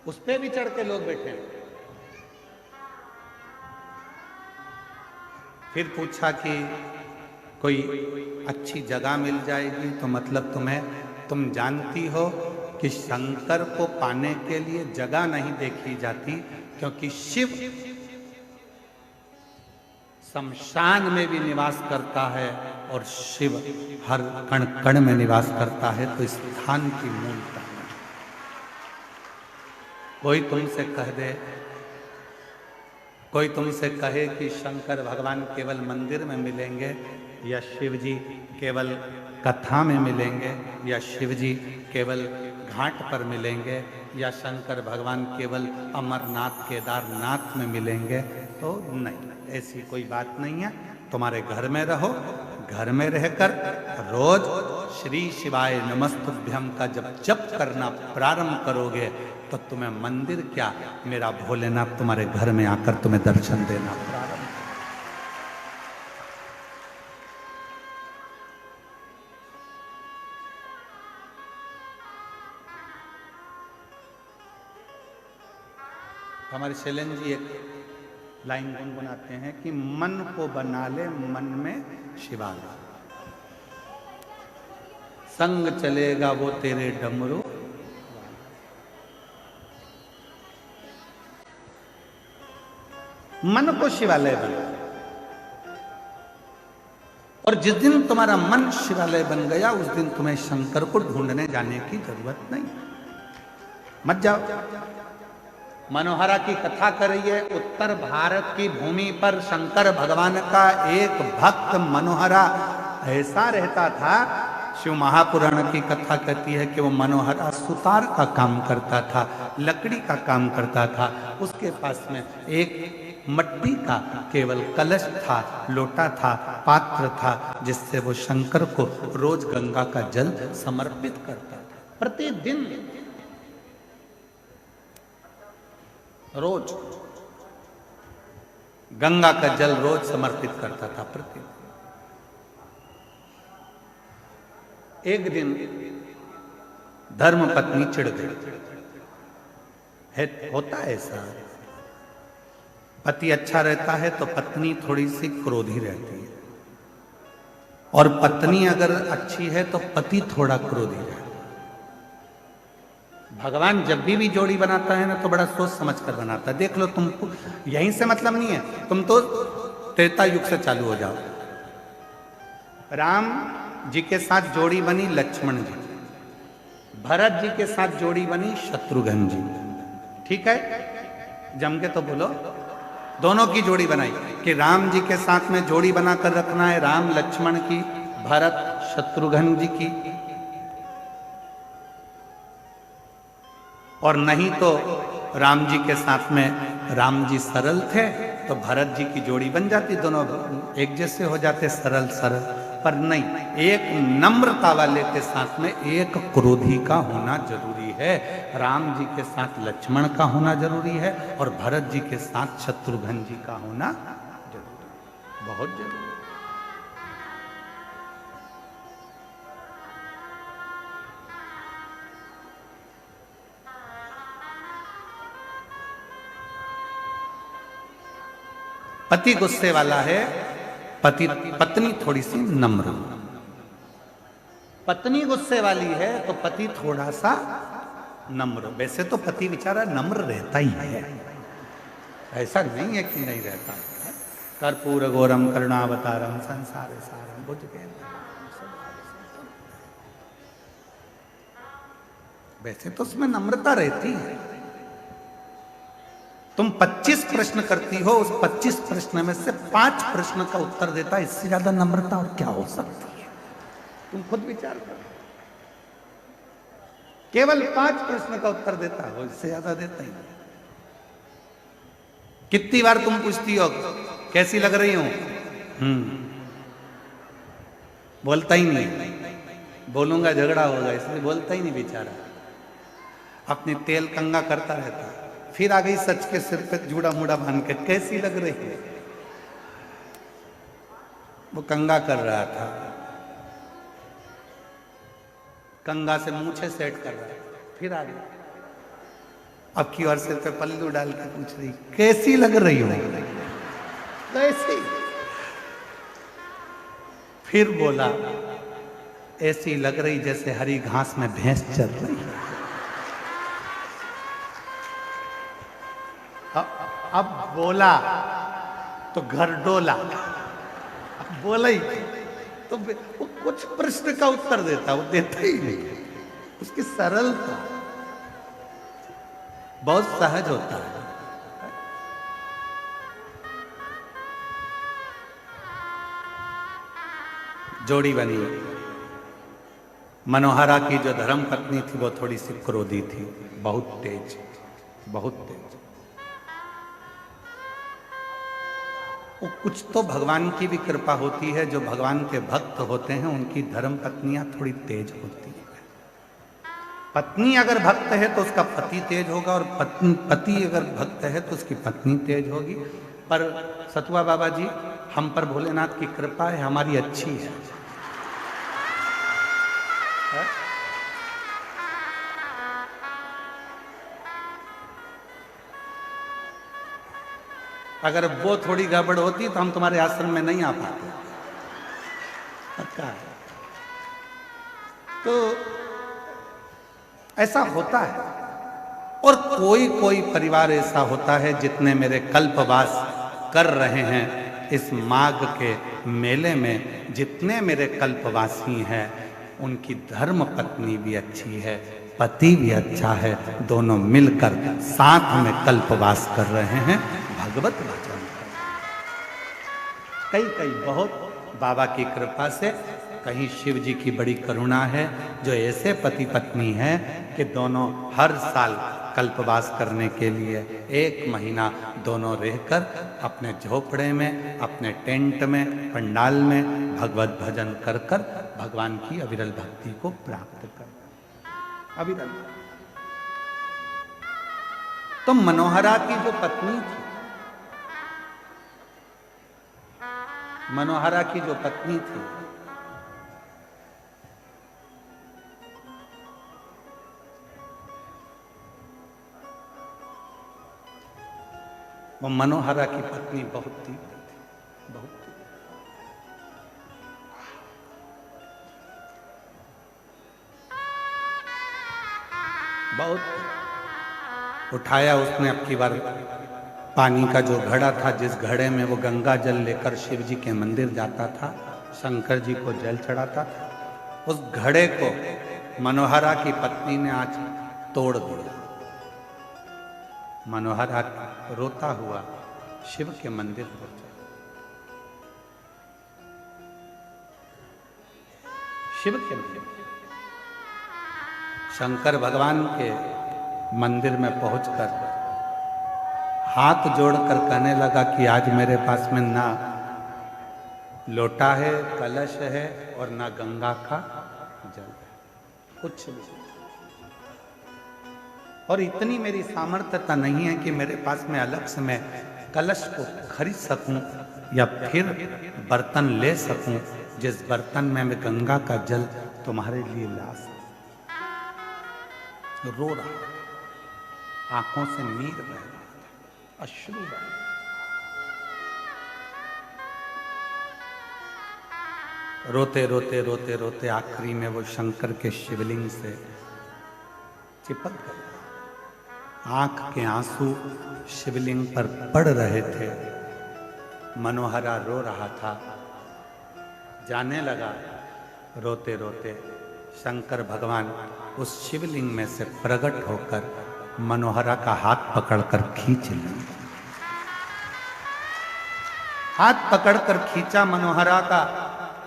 उस पे भी चढ़ के लोग बैठे हैं। फिर पूछा कि कोई अच्छी जगह मिल जाएगी? तो मतलब तुम जानती हो कि शंकर को पाने के लिए जगह नहीं देखी जाती, क्योंकि शिव शमशान में भी निवास करता है और शिव हर कण कण में निवास करता है। तो स्थान की मूलता, कोई तुमसे कह दे, कोई तुमसे कहे कि शंकर भगवान केवल मंदिर में मिलेंगे, या शिव जी केवल कथा में मिलेंगे, या शिव जी केवल घाट पर मिलेंगे, या शंकर भगवान केवल अमरनाथ केदारनाथ में मिलेंगे, तो नहीं, ऐसी कोई बात नहीं है। तुम्हारे घर में रहो, घर में रहकर रोज श्री शिवाय नमस्तुभ्यम का जब जप करना प्रारंभ करोगे तो तुम्हें मंदिर क्या, मेरा भोलेनाथ तुम्हारे घर में आकर तुम्हें दर्शन देना प्रारंभ। हमारे शैलेंद्र जी एक लाइन गुनगुनाते हैं कि मन को बना ले मन में शिवालय। संग चलेगा वो तेरे डमरू। मन को शिवालय बना, और जिस दिन तुम्हारा मन शिवालय बन गया उस दिन तुम्हें शंकर को ढूंढने जाने की जरूरत नहीं, मत जाओ। मनोहरा की कथा करिए। उत्तर भारत की भूमि पर शंकर भगवान का एक भक्त मनोहरा ऐसा रहता था। शिव महापुराण की कथा कहती है कि वो मनोहरा सुतार का काम करता था, लकड़ी का काम करता था। उसके पास में एक मट्टी का केवल कलश था, लोटा था, पात्र था, जिससे वो शंकर को रोज गंगा का जल समर्पित करता था। प्रतिदिन रोज गंगा का जल रोज समर्पित करता था प्रतिदिन। एक दिन धर्म पत्नी चिढ़ गई। होता है ऐसा, पति अच्छा रहता है तो पत्नी थोड़ी सी क्रोधी रहती है, और पत्नी अगर अच्छी है तो पति थोड़ा क्रोधी रहता है। भगवान जब भी जोड़ी बनाता है ना तो बड़ा सोच समझ कर बनाता है। देख लो, तुमको यहीं से मतलब नहीं है, तुम तो त्रेता युग से चालू हो जाओ। राम जी के साथ जोड़ी बनी लक्ष्मण जी, भरत जी के साथ जोड़ी बनी शत्रुघ्न जी। ठीक है, जम के तो बोलो। दोनों की जोड़ी बनाई कि राम जी के साथ में जोड़ी बनाकर रखना है, राम लक्ष्मण की, भरत शत्रुघ्न जी की। और नहीं तो राम जी के साथ में राम जी सरल थे तो भरत जी की जोड़ी बन जाती, दोनों एक जैसे हो जाते, सरल सरल। पर नहीं, एक नम्रता वाले के साथ में एक क्रोधी का होना जरूरी है। राम जी के साथ लक्ष्मण का होना जरूरी है, और भरत जी के साथ शत्रुघ्न जी का होना जरूरी, बहुत जरूरी। पति गुस्से वाला है, पत्नी थोड़ी सी नम्र। पत्नी गुस्से वाली है तो पति थोड़ा सा नम्र। वैसे तो पति बेचारा नम्र रहता ही है, ऐसा नहीं है कि नहीं रहता। कर्पूर गौरम करुणावतारम संसार सारम बुझ गए। वैसे तो उसमें नम्रता रहती है। तुम 25 प्रश्न करती हो, उस 25 प्रश्न में से 5 प्रश्न का उत्तर देता है, इससे ज्यादा नम्रता और क्या हो सकती है? तुम खुद विचार करो। केवल 5 प्रश्न का उत्तर देता हो, इससे ज्यादा देता ही नहीं। कितनी बार तुम पूछती हो कैसी लग रही हूं? बोलता ही नहीं, बोलूंगा झगड़ा होगा, इसलिए बोलता ही नहीं बेचारा। अपनी तेल कंगा करता रहता है। फिर आ गई सच के सिर पे जूड़ा मुड़ा बांध के, कैसी लग रही है? वो कंगा कर रहा था, कंगा से मूछे सेट कर रहा था। फिर आ गई, अब की और सिर पे पल्लू डाल के पूछ रही कैसी लग रही हो? कैसी? फिर बोला ऐसी लग रही जैसे हरी घास में भैंस चल रही है। अब बोला तो घर डोला। अब बोला ही तो वो कुछ प्रश्न का उत्तर देता, वो देता ही नहीं। उसकी सरलता बहुत सहज होता है। जोड़ी बनी। मनोहरा की जो धर्म पत्नी थी वो थोड़ी सी क्रोधी थी, बहुत तेज, बहुत तेज। वो कुछ तो भगवान की भी कृपा होती है, जो भगवान के भक्त होते हैं उनकी धर्म पत्नियां थोड़ी तेज होती है। पत्नी अगर भक्त है तो उसका पति तेज होगा, और पति अगर भक्त है तो उसकी पत्नी तेज होगी। पर सतुआ बाबा जी, हम पर भोलेनाथ की कृपा है, हमारी अच्छी है। अगर वो थोड़ी गड़बड़ होती तो हम तुम्हारे आश्रम में नहीं आ पाते। पक्का है। तो ऐसा होता है। और कोई कोई परिवार ऐसा होता है जितने मेरे कल्पवास कर रहे हैं इस माघ के मेले में, जितने मेरे कल्पवासी हैं उनकी धर्म पत्नी भी अच्छी है, पति भी अच्छा है, दोनों मिलकर साथ में कल्पवास कर रहे हैं, भगवत भजन। कई बहुत बाबा की कृपा से, कहीं शिव जी की बड़ी करुणा है जो ऐसे पति पत्नी हैं कि दोनों हर साल कल्पवास करने के लिए 1 महीना दोनों रहकर अपने झोपड़े में, अपने टेंट में, पंडाल में भगवत भजन कर कर भगवान की अविरल भक्ति को प्राप्त कर। अविरल। तो मनोहरा की जो पत्नी थी, मनोहरा की जो पत्नी थी, वो मनोहरा की पत्नी बहुत तीव्र थी, बहुत तीव्र। बहुत उठाया उसने अब की बार पानी का जो घड़ा था, जिस घड़े में वो गंगा जल लेकर शिव जी के मंदिर जाता था, शंकर जी को जल चढ़ाता था, उस घड़े को मनोहरा की पत्नी ने आज तोड़ दिया। मनोहरा रोता हुआ शिव के मंदिर पहुंचा। शिव के मंदिर, शंकर भगवान के मंदिर में पहुंचकर हाथ जोड़कर कहने लगा कि आज मेरे पास में ना लोटा है, कलश है और ना गंगा का जल है, कुछ भी। और इतनी मेरी सामर्थ्यता नहीं है कि मेरे पास में अलग से मैं कलश को खरीद सकूं या फिर बर्तन ले सकूं जिस बर्तन में मैं गंगा का जल तुम्हारे लिए ला सकूं। रो रहा, आंखों से नीर बह रहा था, अश्रु बह रहा। रोते रोते रोते रोते आखिरी में वो शंकर के शिवलिंग से चिपक गए। आंख के आंसू शिवलिंग पर पड़ रहे थे। मनोहरा रो रहा था। जाने लगा रोते रोते शंकर भगवान उस शिवलिंग में से प्रकट होकर मनोहरा का हाथ पकड़कर खींच लिया। हाथ पकड़कर खींचा मनोहरा का,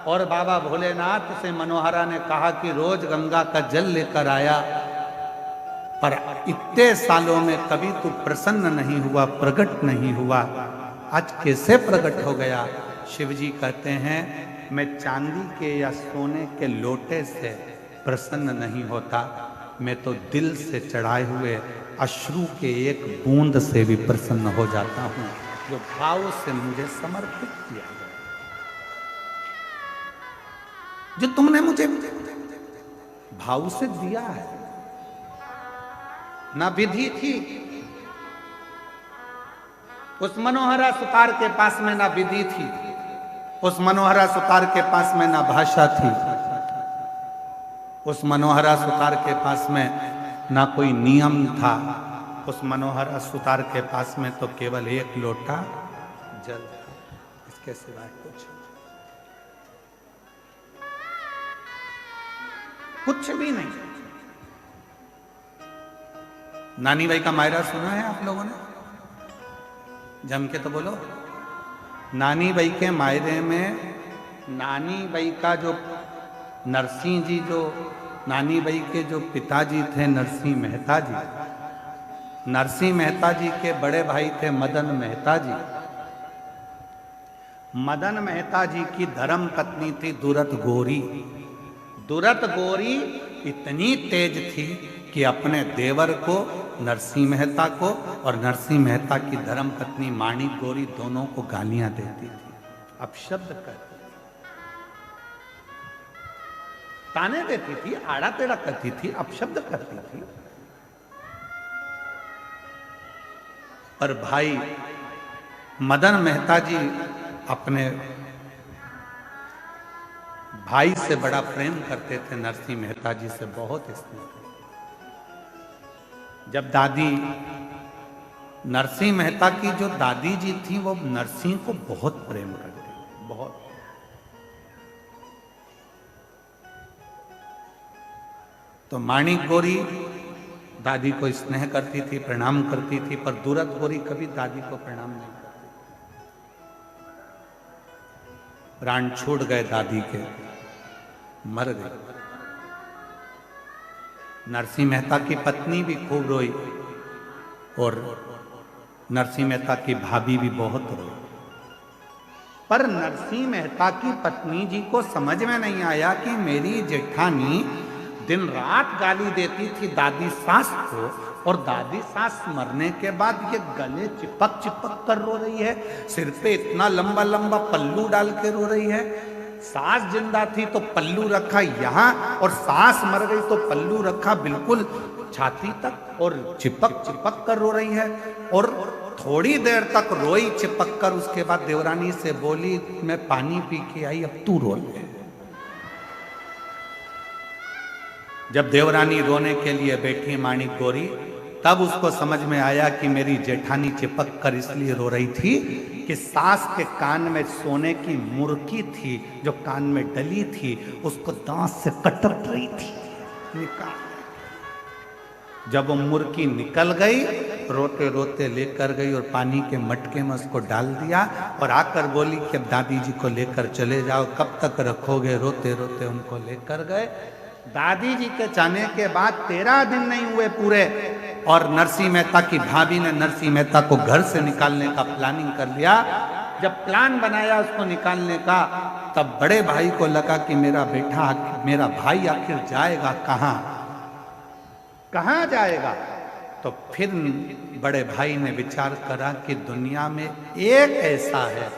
और बाबा भोलेनाथ से मनोहरा ने कहा कि रोज गंगा का जल लेकर आया, पर इतने सालों में कभी तू प्रसन्न नहीं हुआ, प्रकट नहीं हुआ, आज कैसे प्रकट हो गया? शिवजी कहते हैं मैं चांदी के या सोने के लोटे से प्रसन्न नहीं होता, मैं तो दिल से चढ़ाए हुए अश्रु के एक बूंद से भी प्रसन्न हो जाता हूं, जो भाव से मुझे समर्पित किया गया, जो तुमने मुझे भाव से दिया है। ना विधि थी उस मनोहरा सुतार के पास में, ना विधि थी उस मनोहरा सुतार के पास में, ना भाषा थी उस मनोहरा सुतार के पास में, ना कोई नियम था उस मनोहरा सुतार के पास में, तो केवल एक लोटा जल, इसके सिवाय कुछ भी नहीं। नानी बाई का मायरा सुना है आप लोगों ने? जम के तो बोलो। नानी बाई के मायरे में नानी बाई का जो नरसिंह जी, जो नानी बाई के जो पिताजी थे नरसिंह मेहता जी, नरसिंह मेहता जी के बड़े भाई थे मदन मेहता जी। मदन मेहता जी की धर्म पत्नी थी दुरत गोरी। दुरत गोरी इतनी तेज थी कि अपने देवर को, नरसिंह मेहता को, और नरसिंह मेहता की धर्म पत्नी माणी गोरी दोनों को गालियां देती थी, अपशब्द करती थी, ताने देती थी, आड़ा टेढ़ा करती थी, अपशब्द करती थी। पर भाई मदन मेहता जी अपने भाई से बड़ा प्रेम करते थे, नरसिंह मेहता जी से बहुत स्नेह। जब दादी नरसिंह मेहता की जो दादी जी थी वो नरसिंह को बहुत प्रेम करती, बहुत। तो माणिक गोरी दादी को स्नेह करती थी, प्रणाम करती थी, पर दूरत गोरी कभी दादी को प्रणाम नहीं करती। प्राण छूट गए दादी के, मर गए। नरसिंह मेहता की पत्नी भी खूब रोई और नरसिंह मेहता की भाभी भी बहुत रोई। पर नरसिंह मेहता की पत्नी जी को समझ में नहीं आया कि मेरी जेठानी दिन रात गाली देती थी दादी सास को, और दादी सास मरने के बाद ये गले चिपक चिपक कर रो रही है, सिर पे इतना लंबा लंबा पल्लू डाल के रो रही है। सास जिंदा थी तो पल्लू रखा यहाँ, और सास मर गई तो पल्लू रखा बिल्कुल छाती तक, और चिपक चिपक कर रो रही है। और थोड़ी देर तक रोई चिपक कर, उसके बाद देवरानी से बोली मैं पानी पी के आई, अब तू रो ले। जब देवरानी रोने के लिए बैठी माणिक गोरी, तब उसको समझ में आया कि मेरी जेठानी चिपक कर इसलिए रो रही थी कि सास के कान में सोने की मुर्की थी जो कान में डली थी, उसको दांत से कटक रही थी, निकाल। जब वो मुर्की निकल गई, रोते रोते लेकर गई और पानी के मटके में उसको डाल दिया, और आकर बोली कि अब दादी जी को लेकर चले जाओ, कब तक रखोगे। रोते रोते उनको लेकर गए। दादी जी के जाने के बाद 13 दिन नहीं हुए पूरे, और नरसिंह मेहता की भाभी ने नरसिंह मेहता को घर से निकालने का प्लानिंग कर लिया। जब प्लान बनाया उसको निकालने का, तब बड़े भाई को लगा कि मेरा बेटा, मेरा भाई आखिर जाएगा कहाँ, कहाँ जाएगा। तो फिर बड़े भाई ने विचार करा कि दुनिया में एक ऐसा है,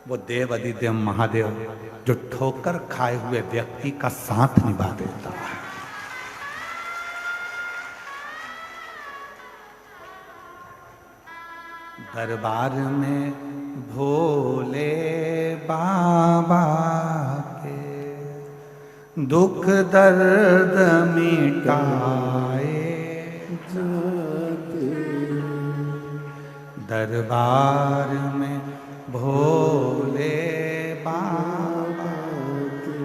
वो देव अधिदेव महादेव, जो ठोकर खाए हुए व्यक्ति का साथ निभा देता है। दरबार में भोले बाबा के दुख दर्द मिटाए जाते, दरबार में भोले बाबा के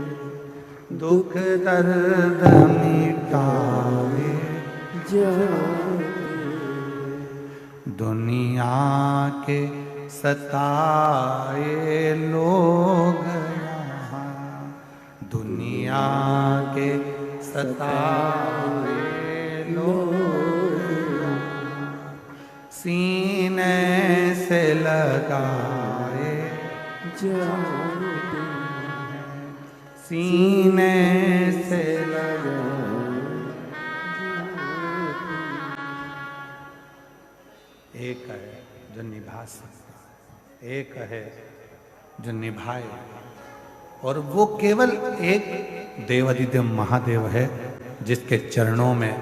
दुख दर्द मिटाए जाते, दुनिया के सताए लोग यहाँ, दुनिया के सताए लोग सीने से लगाए जाते हैं, सीने से लगाए। एक है जो निभा सकता है, एक है जो निभाए, और वो केवल एक देवाधिदेव महादेव है जिसके चरणों में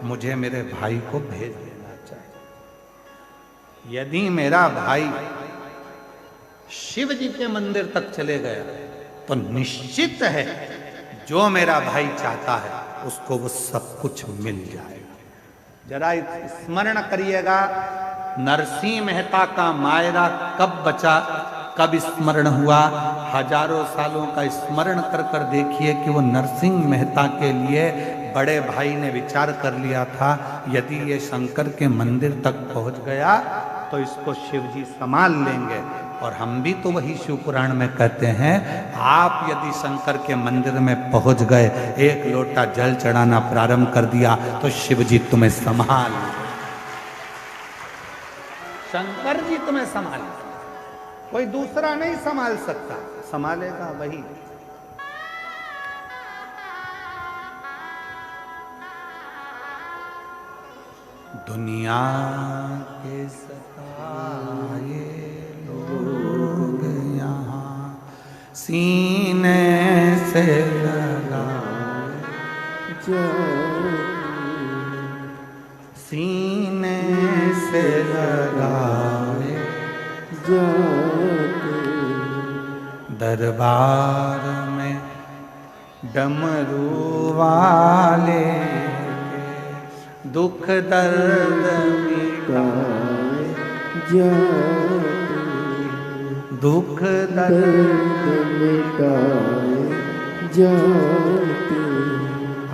मुझे मेरे भाई को भेज देना चाहिए। यदि मेरा भाई शिव जी के मंदिर तक चले गया तो निश्चित है जो मेरा भाई चाहता है उसको वो सब कुछ मिल जाएगा। जरा स्मरण करिएगा, नरसिंह मेहता का मायरा कब बचा, कब स्मरण हुआ। हजारों सालों का स्मरण कर कर देखिए कि वो नरसिंह मेहता के लिए बड़े भाई ने विचार कर लिया था, यदि ये शंकर के मंदिर तक पहुंच गया तो इसको शिव जी संभाल लेंगे। और हम भी तो वही शिव पुराण में कहते हैं, आप यदि शंकर के मंदिर में पहुंच गए, एक लोटा जल चढ़ाना प्रारंभ कर दिया तो शिव जी तुम्हें संभाल, शंकर जी तुम्हें संभाल, कोई दूसरा नहीं संभाल सकता, संभालेगा वही। दुनिया के सताए लोग यहाँ सीने से लगाए सीने से लगाए जाते, दरबार में डमरू वाले दुख दर्द मिटाए दुख दर्द मिटाए जाते।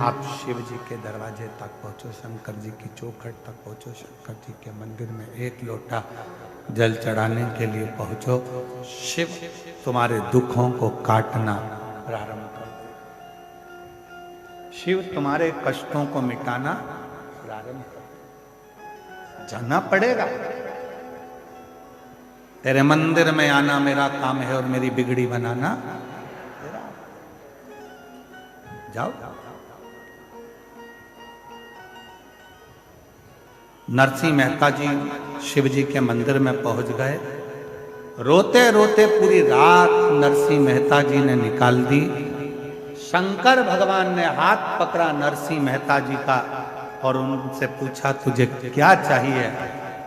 आप शिव जी के दरवाजे तक पहुंचो, शंकर जी की चौखट तक पहुंचो, शंकर जी के मंदिर में एक लोटा जल चढ़ाने के लिए पहुंचो। शिव तुम्हारे दुखों को काटना प्रारंभ कर दे, शिव तुम्हारे कष्टों को मिटाना प्रारंभ कर दे। जाना पड़ेगा, तेरे मंदिर में आना मेरा काम है और मेरी बिगड़ी बनाना तेरा। जाओ। नरसिंह मेहता जी शिव जी के मंदिर में पहुंच गए। रोते रोते पूरी रात नरसिंह मेहता जी ने निकाल दी। शंकर भगवान ने हाथ पकड़ा नरसिंह मेहता जी का और उनसे पूछा, तुझे क्या चाहिए?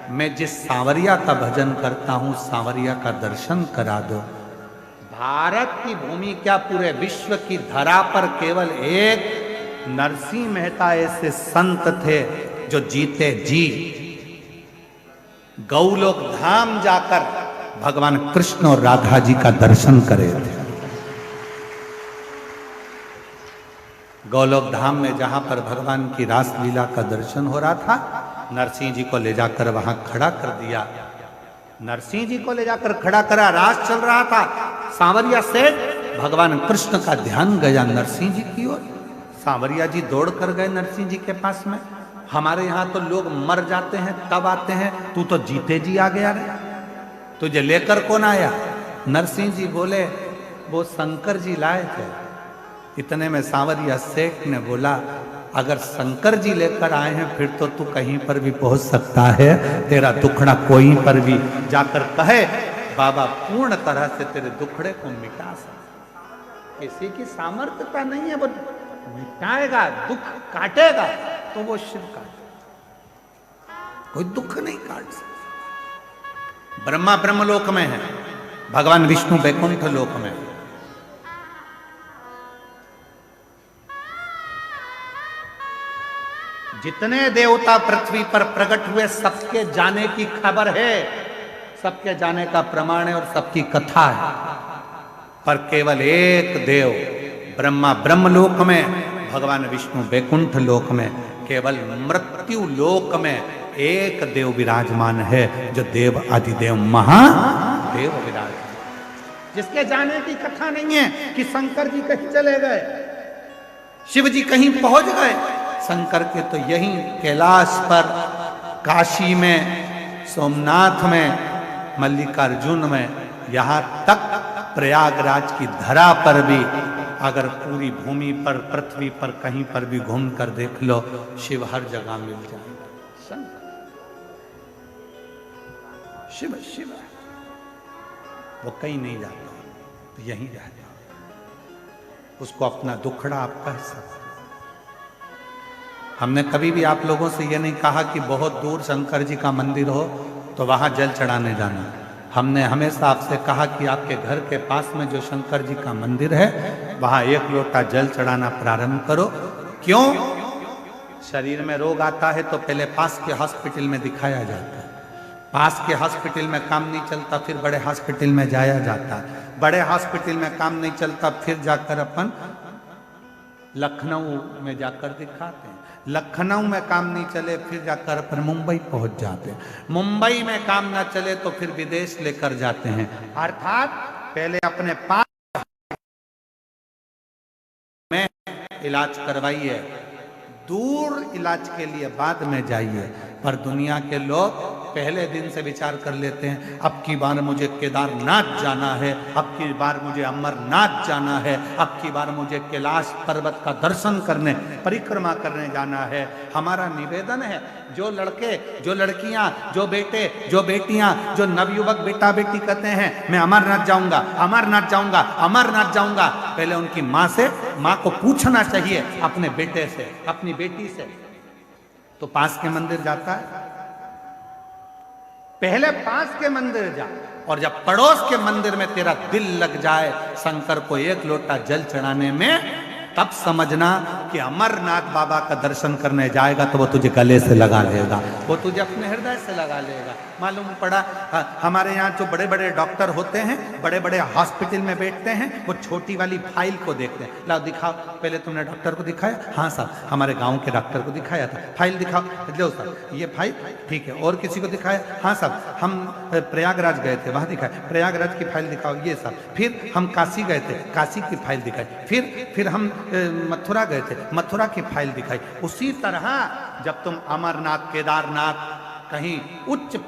मैं जिस सांवरिया का भजन करता हूं, सांवरिया का दर्शन करा दो। भारत की भूमि क्या पूरे विश्व की धरा पर केवल एक नरसिंह मेहता ऐसे संत थे जो जीते जी गौलोक धाम जाकर भगवान कृष्ण और राधा जी का दर्शन करे थे। गौलोक धाम में जहां पर भगवान की रास लीला का दर्शन हो रहा था, नरसिंह जी को ले जाकर वहां खड़ा कर दिया। नरसिंह जी को ले जाकर खड़ा करा, रास चल रहा था। सांवरिया से भगवान कृष्ण का ध्यान गया नरसिंह जी की ओर। सांवरिया जी दौड़ कर गए नरसिंह जी के पास में। हमारे यहां तो लोग मर जाते हैं तब आते हैं, तू तो जीते जी आ गया रे, तुझे लेकर कौन आया? नरसिंह जी बोले, वो शंकर जी लाए थे। इतने में सांवरिया सेठ ने बोला, अगर शंकर जी लेकर आए हैं फिर तो तू कहीं पर भी पहुंच सकता है, तेरा दुखड़ा कोई पर भी जाकर कहे, बाबा पूर्ण तरह से तेरे दुखड़े को मिटा सकता। किसी की सामर्थ्यता नहीं है, वो मिटाएगा, दुख काटेगा तो वो शिव काटेगा, कोई दुख नहीं काट सकता। ब्रह्मा ब्रह्मलोक में है, भगवान विष्णु वैकुंठ लोक में है। जितने देवता पृथ्वी पर प्रकट हुए सबके जाने की खबर है, सबके जाने का प्रमाण है और सबकी कथा है। पर केवल एक देव ब्रह्मा ब्रह्मलोक में, भगवान विष्णु वैकुंठ लोक में, केवल मृत्यु लोक में एक देव विराजमान है, जो देव आदिदेव महादेव विराजमान, जिसके जाने की कथा नहीं है कि शंकर जी कहीं चले गए, शिव जी कहीं पहुंच गए। शंकर के तो यहीं कैलाश पर, काशी में, सोमनाथ में, मल्लिकार्जुन में, यहाँ तक प्रयागराज की धरा पर भी, अगर पूरी भूमि पर, पृथ्वी पर कहीं पर भी घूम कर देख लो, शिव हर जगह मिल जाएगा। शंकर शिव शिव, वो कहीं नहीं जाता, तो यहीं रहता, उसको अपना दुखड़ा आप कह सकते। हमने कभी भी आप लोगों से ये नहीं कहा कि बहुत दूर शंकर जी का मंदिर हो तो वहां जल चढ़ाने जाना। हमने हमेशा आपसे कहा कि आपके घर के पास में जो शंकर जी का मंदिर है, वहां एक लोटा जल चढ़ाना प्रारंभ करो। क्यों? शरीर में रोग आता है तो पहले पास के हॉस्पिटल में दिखाया जाता है, पास के हॉस्पिटल में काम नहीं चलता फिर बड़े हॉस्पिटल में जाया जाता है, बड़े हॉस्पिटल में काम नहीं चलता फिर जाकर अपन लखनऊ में जाकर दिखाते हैं, लखनऊ में काम नहीं चले फिर जाकर अपन मुंबई पहुंच जाते हैं, मुंबई में काम ना चले तो फिर विदेश लेकर जाते हैं। अर्थात पहले अपने पास में इलाज करवाइए, दूर इलाज के लिए बाद में जाइए। पर दुनिया के लोग पहले दिन से विचार कर लेते हैं, अब की बार मुझे केदारनाथ जाना है, अब की बार मुझे अमरनाथ जाना है, अब की बार मुझे कैलाश पर्वत का दर्शन करने, परिक्रमा करने जाना है। हमारा निवेदन है, जो लड़के, जो लड़कियां, जो बेटे, जो बेटियां, जो नवयुवक बेटा बेटी कहते हैं मैं अमरनाथ जाऊंगा, अमरनाथ जाऊंगा, अमरनाथ जाऊंगा, पहले उनकी माँ से, माँ को पूछना चाहिए अपने बेटे से, अपनी बेटी से, तो पास के मंदिर जाता है, पहले पास के मंदिर जा, और जब पड़ोस के मंदिर में तेरा दिल लग जाए शंकर को एक लोटा जल चढ़ाने में, तब समझना कि अमरनाथ बाबा का दर्शन करने जाएगा तो वो तुझे गले से लगा लेगा, वो तुझे अपने हृदय से लगा लेगा। मालूम पड़ा हमारे यहाँ जो बड़े बड़े डॉक्टर होते हैं, बड़े बड़े हॉस्पिटल में बैठते हैं, वो छोटी वाली फाइल को देखते हैं। लाओ दिखाओ, पहले तुमने डॉक्टर को दिखाया? हाँ साहब, हमारे गांव के डॉक्टर को दिखाया था। फाइल दिखाओ। लो साहब ये फाइल, ठीक है। और किसी को दिखाया? हाँ साहब हम प्रयागराज गए थे, वहां दिखाया। प्रयागराज की फाइल दिखाओ, ये साहब। फिर हम काशी गए थे, काशी की फाइल दिखाई। फिर हम मथुरा गए थे, मथुरा की फाइल दिखाई। उसी तरह जब तुम अमरनाथ, केदारनाथ, कहीं उच्च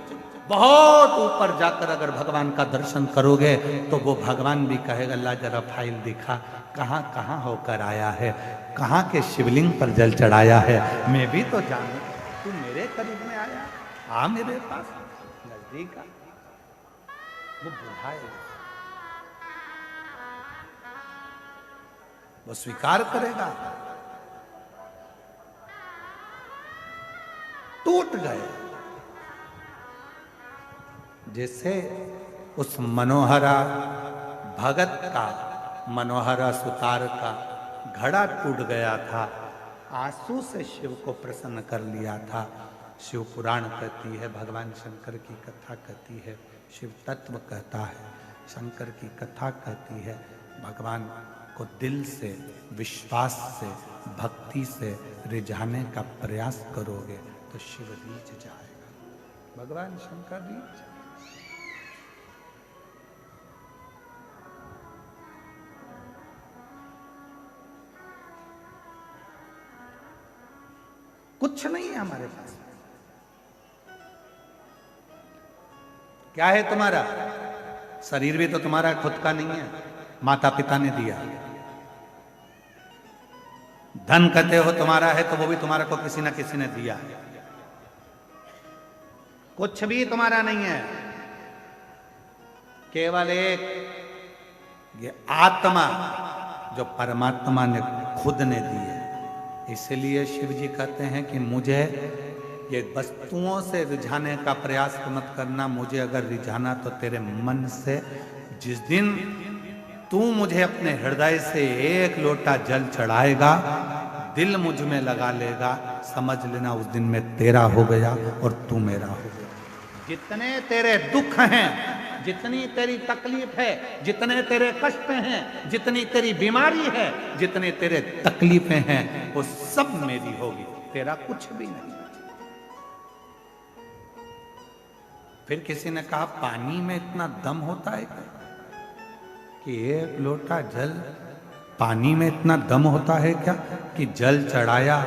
बहुत ऊपर जाकर अगर भगवान का दर्शन करोगे तो वो भगवान भी कहेगा ला जरा फाइल दिखा, कहाँ कहाँ होकर आया है, कहाँ के शिवलिंग पर जल चढ़ाया है, मैं भी तो जानू। तू मेरे करीब में आया, आ मेरे पास नजदीक आ। वो बुझाएगा, वो स्वीकार करेगा। टूट गए जैसे उस मनोहरा भगत का, मनोहरा सुतार का घड़ा टूट गया था, आंसू से शिव को प्रसन्न कर लिया था। शिव पुराण कहती है, भगवान शंकर की कथा कहती है, शिव तत्व कहता है, शंकर की कथा कहती है। भगवान को दिल से, विश्वास से, भक्ति से रिझाने का प्रयास करोगे तो शिव रीझ जाएगा, भगवान शंकर रीझ जाएगा। कुछ नहीं है हमारे पास। क्या है तुम्हारा? शरीर भी तो तुम्हारा खुद का नहीं है, माता पिता ने दिया। धन कहते हो तुम्हारा है तो वो भी तुम्हारा को किसी ना किसी ने दिया है। कुछ भी तुम्हारा नहीं है, केवल एक ये आत्मा जो परमात्मा ने खुद ने दी है। इसलिए शिव जी कहते हैं कि मुझे ये वस्तुओं से रिझाने का प्रयास मत करना, मुझे अगर रिझाना तो तेरे मन से। जिस दिन तू मुझे अपने हृदय से एक लोटा जल चढ़ाएगा, दिल मुझ में लगा लेगा, समझ लेना उस दिन मैं तेरा हो गया और तू मेरा हो गया। जितने तेरे दुख हैं, जितनी तेरी तकलीफ है, जितने तेरे कष्ट हैं, जितनी तेरी बीमारी है, जितने तेरे तकलीफें हैं, वो सब मेरी होगी, तेरा कुछ भी नहीं। फिर किसी ने कहा पानी में इतना दम होता है क्या कि एक लोटा जल, पानी में इतना दम होता है क्या कि जल चढ़ाया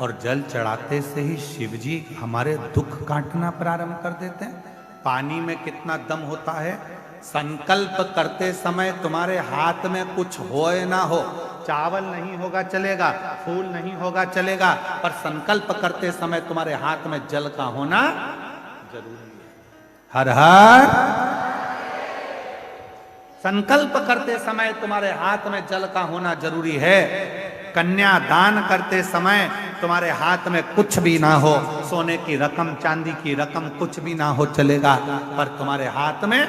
और जल चढ़ाते से ही शिव जी हमारे दुख काटना प्रारंभ कर देते हैं। पानी में कितना दम होता है। संकल्प करते समय तुम्हारे हाथ में कुछ हो ना हो, चावल नहीं होगा चलेगा, फूल नहीं होगा चलेगा, पर संकल्प करते समय तुम्हारे हाथ में जल का होना जरूरी है। हर हर संकल्प करते समय तुम्हारे हाथ में जल का होना जरूरी है। कन्या दान करते समय तुम्हारे हाथ में कुछ भी ना हो, सोने की रकम, चांदी की रकम कुछ भी ना हो चलेगा, पर तुम्हारे हाथ में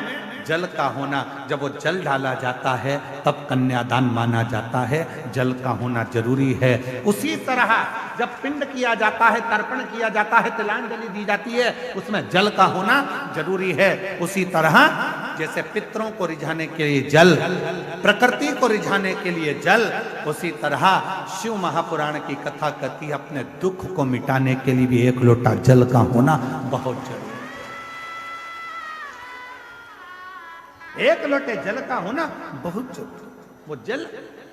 जल का होना, जब वो जल डाला जाता है तब कन्यादान माना जाता है, जल का होना जरूरी है। उसी तरह जब पिंड किया जाता है, तर्पण किया जाता है, तिलांजलि दी जाती है, उसमें जल का होना जरूरी है। उसी तरह जैसे पितरों को रिझाने के लिए जल, प्रकृति को रिझाने के लिए जल, उसी तरह शिव महापुराण की कथा कहती है अपने दुख को मिटाने के लिए भी एक लोटा जल का होना बहुत जरूरी है। एक लोटे जल का होना बहुत जरूरी। वो जल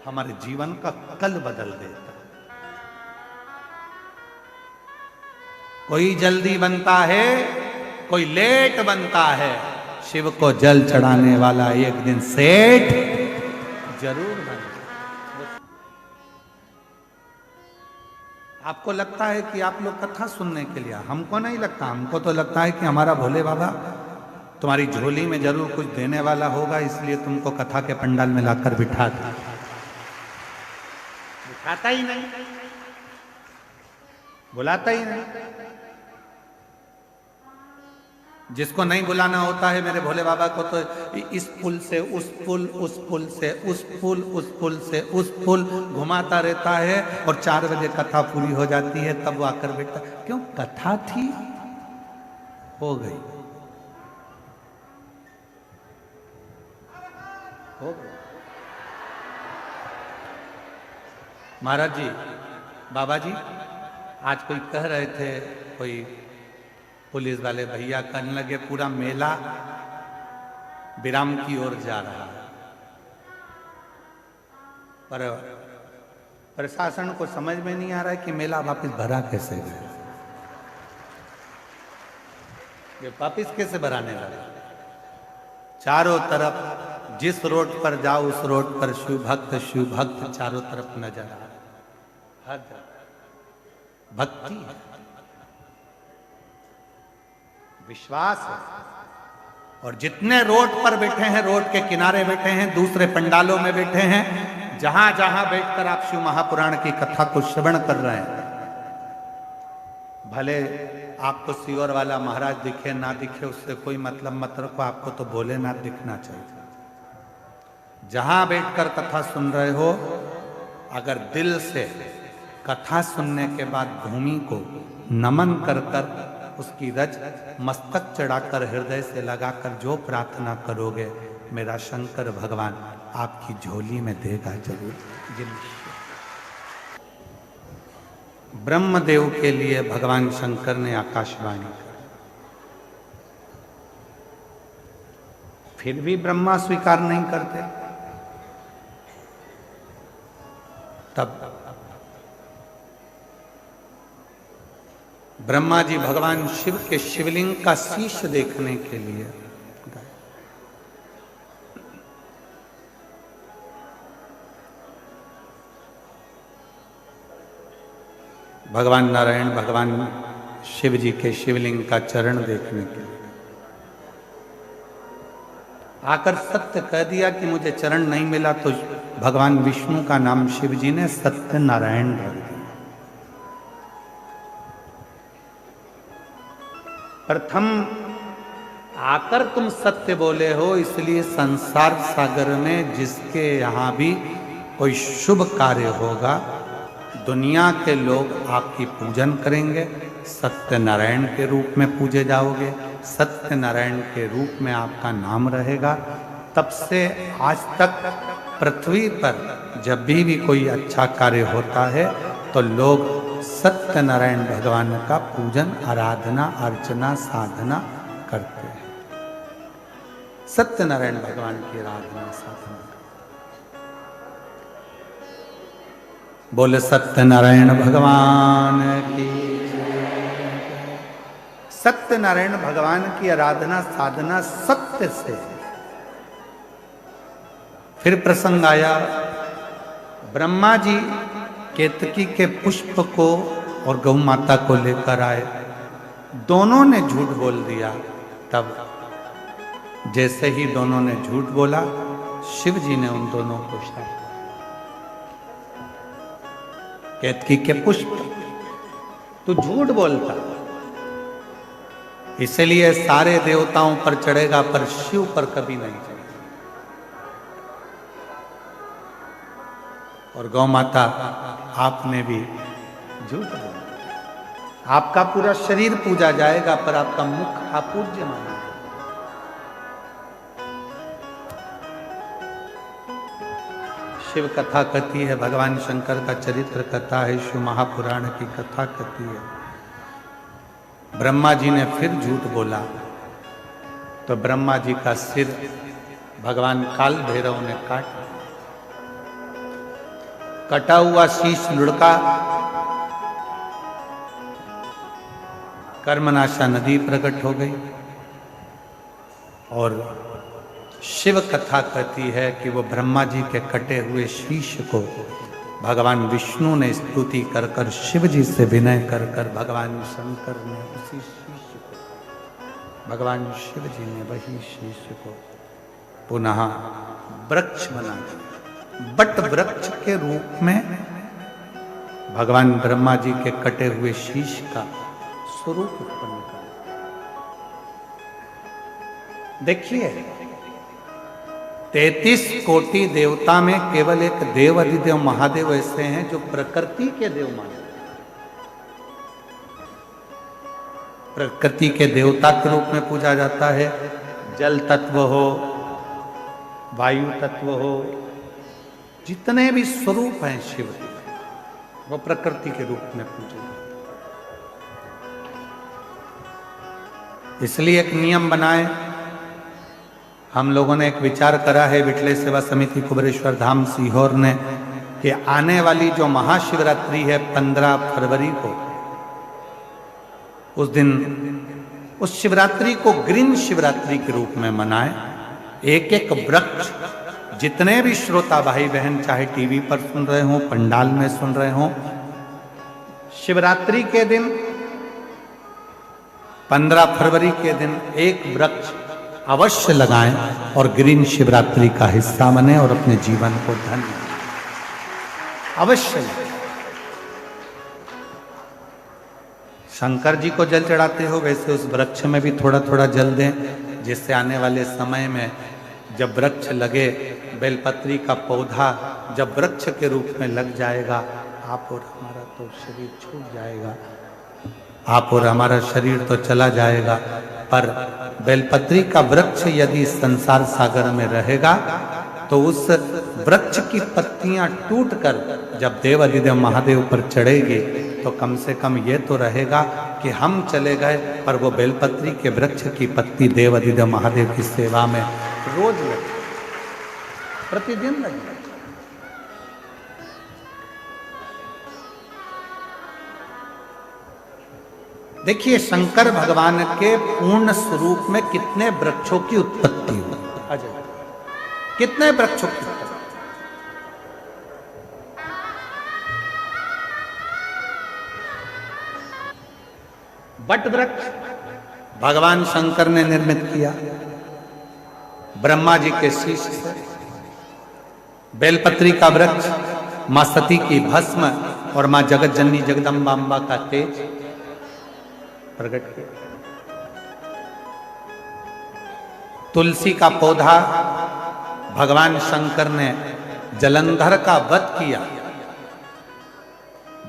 हमारे जीवन का कल बदल देता है। कोई जल्दी बनता है, कोई लेट बनता है, शिव को जल चढ़ाने वाला एक दिन सेठ जरूर बनेगा। आपको लगता है कि आप लोग कथा सुनने के लिए, हमको नहीं लगता। हमको तो लगता है कि हमारा भोले बाबा तुम्हारी झोली में जरूर कुछ देने वाला होगा, इसलिए तुमको कथा के पंडाल में लाकर बिठा दिया। बिठाता ही नहीं, बुलाता ही नहीं। जिसको नहीं बुलाना होता है मेरे भोले बाबा को, तो इस पुल से उस पुल, उस पुल से उस पुल, उस पुल से उस पुल घुमाता रहता है और 4 बजे कथा पूरी हो जाती है, तब वो आकर बैठता। क्यों? कथा थी, हो गई, हो गई। महाराज जी, बाबा जी, आज कोई कह रहे थे, कोई पुलिस वाले भैया कहने लगे पूरा मेला विराम की ओर जा रहा है, पर प्रशासन को समझ में नहीं आ रहा है कि मेला वापस भरा कैसे गया, ये वापस कैसे भराने लगा। चारों तरफ जिस रोड पर जाओ उस रोड पर शिव भक्त चारों तरफ नजर आ रहा, हर तरफ भक्ति है, विश्वास है। और जितने रोड पर बैठे हैं, रोड के किनारे बैठे हैं, दूसरे पंडालों में बैठे हैं, जहां जहां बैठकर आप शिव महापुराण की कथा को श्रवण कर रहे हैं, भले आपको सियोर वाला महाराज दिखे ना दिखे, उससे कोई मतलब मत रखो, आपको तो भोलेनाथ दिखना चाहिए। जहां बैठकर कथा सुन रहे हो, अगर दिल से कथा सुनने के बाद भूमि को नमन कर कर उसकी रज मस्तक चढ़ाकर हृदय से लगाकर जो प्रार्थना करोगे, मेरा शंकर भगवान आपकी झोली में देगा जरूर। ब्रह्मदेव के लिए भगवान शंकर ने आकाशवाणी की, फिर भी ब्रह्मा स्वीकार नहीं करते। तब ब्रह्मा जी भगवान शिव के शिवलिंग का शीश देखने के लिए गए। भगवान नारायण भगवान शिव जी के शिवलिंग का चरण देखने के लिए आकर सत्य कह दिया कि मुझे चरण नहीं मिला, तो भगवान विष्णु का नाम शिव जी ने सत्य नारायण रख दिया। प्रथम आकर तुम सत्य बोले हो, इसलिए संसार सागर में जिसके यहां भी कोई शुभ कार्य होगा, दुनिया के लोग आपकी पूजन करेंगे, सत्यनारायण के रूप में पूजे जाओगे, सत्यनारायण के रूप में आपका नाम रहेगा। तब से आज तक पृथ्वी पर जब भी कोई अच्छा कार्य होता है तो लोग सत्यनारायण भगवान का पूजन, आराधना, अर्चना, साधना करते हैं। सत्यनारायण भगवान की आराधना साधना। बोले सत्यनारायण भगवान की। सत्यनारायण भगवान की आराधना साधना सत्य से। फिर प्रसंग आया, ब्रह्मा जी केतकी के पुष्प को और गौ माता को लेकर आए, दोनों ने झूठ बोल दिया। तब जैसे ही दोनों ने झूठ बोला, शिव जी ने उन दोनों को शाप। केतकी के पुष्प, तू झूठ बोलता, इसलिए सारे देवताओं पर चढ़ेगा पर शिव पर कभी नहीं चढ़ेगा। और गौ माता, आपने भी झूठ बोला, आपका पूरा शरीर पूजा जाएगा पर आपका मुख अपूज्य माना। शिव कथा कहती है, भगवान शंकर का चरित्र कथा है, शिव महापुराण की कथा कहती है। ब्रह्मा जी ने फिर झूठ बोला तो ब्रह्मा जी का सिर भगवान काल भैरव ने काटा। कटा हुआ शीश लुढ़का कर्मनाशा नदी प्रकट हो गई। और शिव कथा कहती है कि वो ब्रह्मा जी के कटे हुए शीश को भगवान विष्णु ने स्तुति कर कर, शिव जी से विनय कर कर, भगवान शंकर ने उसी शीश को, भगवान शिव जी ने वही शीश को पुनः वृक्ष बना दिया। बट वृक्ष के रूप में भगवान ब्रह्मा जी के कटे हुए शीश का स्वरूप उत्पन्न कर। देखिए 33 कोटि देवता में केवल एक देव अधिदेव महादेव ऐसे हैं जो प्रकृति के देव माने। प्रकृति के देवता के रूप में पूजा जाता है। जल तत्व हो, वायु तत्व हो, जितने भी स्वरूप हैं शिव के, वो प्रकृति के रूप में पूजे जाते हैं। इसलिए एक नियम बनाए, हम लोगों ने एक विचार करा है विठले सेवा समिति कुबेरेश्वर धाम सीहोर ने, कि आने वाली जो महाशिवरात्रि है 15 फरवरी को, उस दिन उस शिवरात्रि को ग्रीन शिवरात्रि के रूप में मनाएं। एक एक वृक्ष, जितने भी श्रोता भाई बहन चाहे टीवी पर सुन रहे हो, पंडाल में सुन रहे हो, शिवरात्रि के दिन 15 फरवरी के दिन एक वृक्ष अवश्य लगाएं और ग्रीन शिवरात्रि का हिस्सा बने और अपने जीवन को धन्य अवश्य। शंकर जी को जल चढ़ाते हो, वैसे उस वृक्ष में भी थोड़ा थोड़ा जल दें, जिससे आने वाले समय में जब वृक्ष लगे, बेलपत्री का पौधा जब वृक्ष के रूप में लग जाएगा, आप और हमारा तो शरीर छूट जाएगा, आप और हमारा शरीर तो चला जाएगा, पर बेलपत्री का वृक्ष यदि संसार सागर में रहेगा तो उस वृक्ष की पत्तियां टूटकर जब देव अधिदेव महादेव पर चढ़ेगी तो कम से कम ये तो रहेगा कि हम चले गए, पर वो बेलपत्री के वृक्ष की पत्ती देव अधिदेव महादेव की सेवा में रोज लगे, प्रतिदिन लगे। देखिए शंकर भगवान के पूर्ण स्वरूप में कितने वृक्षों की उत्पत्ति हुई, अजय कितने वृक्षों की उत्पत्ति। बट वृक्ष भगवान शंकर ने निर्मित किया ब्रह्मा जी के शीश से। बेलपत्री का वृक्ष मां सती की भस्म और मां जगत जननी जगदम्बांबा का तेज प्रकट किया। तुलसी का पौधा भगवान शंकर ने जलंधर का वध किया।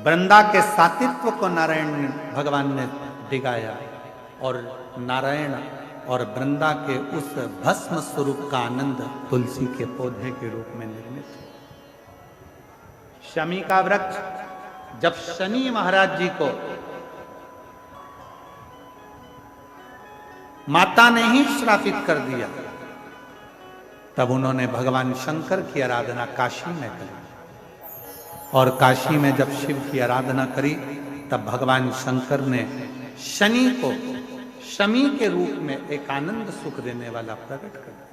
वृंदा के सातित्व को नारायण भगवान ने दिखाया और नारायण और वृंदा के उस भस्म स्वरूप का आनंद तुलसी के पौधे के रूप में निर्मित है। शमी का वृक्ष जब शनि महाराज जी को माता ने ही श्रापित कर दिया, तब उन्होंने भगवान शंकर की आराधना काशी में करी, और काशी में जब शिव की आराधना करी तब भगवान शंकर ने शनि को शमी के रूप में एक आनंद सुख देने वाला प्रकट कर दिया।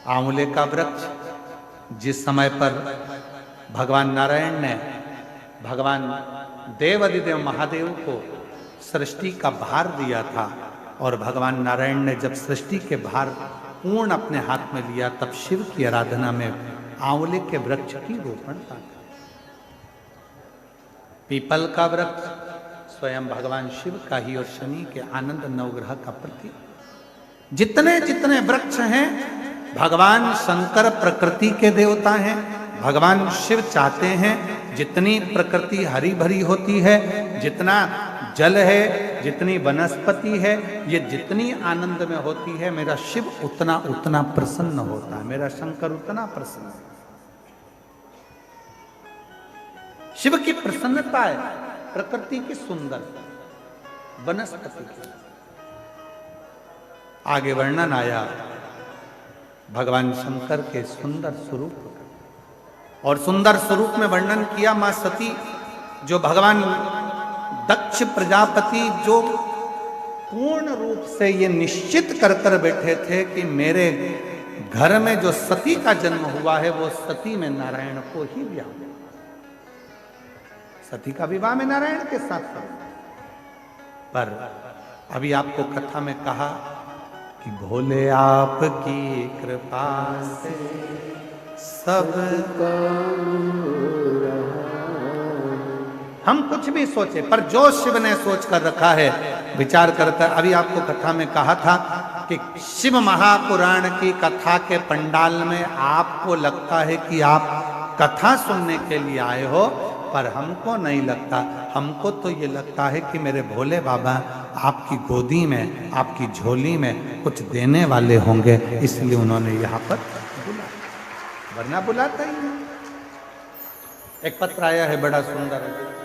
आंवले का वृक्ष जिस समय पर भगवान नारायण ने भगवान देव अधिदेव महादेव को सृष्टि का भार दिया था, और भगवान नारायण ने जब सृष्टि के भार पूर्ण अपने हाथ में लिया, तब शिव की आराधना में आंवले के वृक्ष की रोपण था। पीपल का वृक्ष स्वयं भगवान शिव का ही और शनि के आनंद नवग्रह का प्रतीक। जितने जितने वृक्ष हैं भगवान शंकर प्रकृति के देवता हैं। भगवान शिव चाहते हैं जितनी प्रकृति हरी भरी होती है, जितना जल है, जितनी वनस्पति है, ये जितनी आनंद में होती है, मेरा शिव उतना उतना प्रसन्न होता है, मेरा शंकर उतना प्रसन्न है। शिव की प्रसन्नता है प्रकृति की सुंदरता, वनस्पति की। आगे वर्णन आया भगवान शंकर के सुंदर स्वरूप का, और सुंदर स्वरूप में वर्णन किया मां सती, जो भगवान दक्ष प्रजापति जो पूर्ण रूप से ये निश्चित कर कर बैठे थे कि मेरे घर में जो सती का जन्म हुआ है वो सती में नारायण को ही ब्याह, सती का विवाह में नारायण के साथ था। पर अभी आपको कथा में कहा कि भोले आपकी कृपा से सब हम कुछ भी सोचे, पर जो शिव ने सोच कर रखा है विचार करता है। अभी आपको कथा में कहा था कि शिव महापुराण की कथा के पंडाल में आपको लगता है कि आप कथा सुनने के लिए आए हो, पर हमको नहीं लगता। हमको तो ये लगता है कि मेरे भोले बाबा आपकी गोदी में, आपकी झोली में कुछ देने वाले होंगे, इसलिए उन्होंने यहाँ पर बुलाया, वरना बुलाता ही नहीं। एक पत्र आया है बड़ा सुंदर है।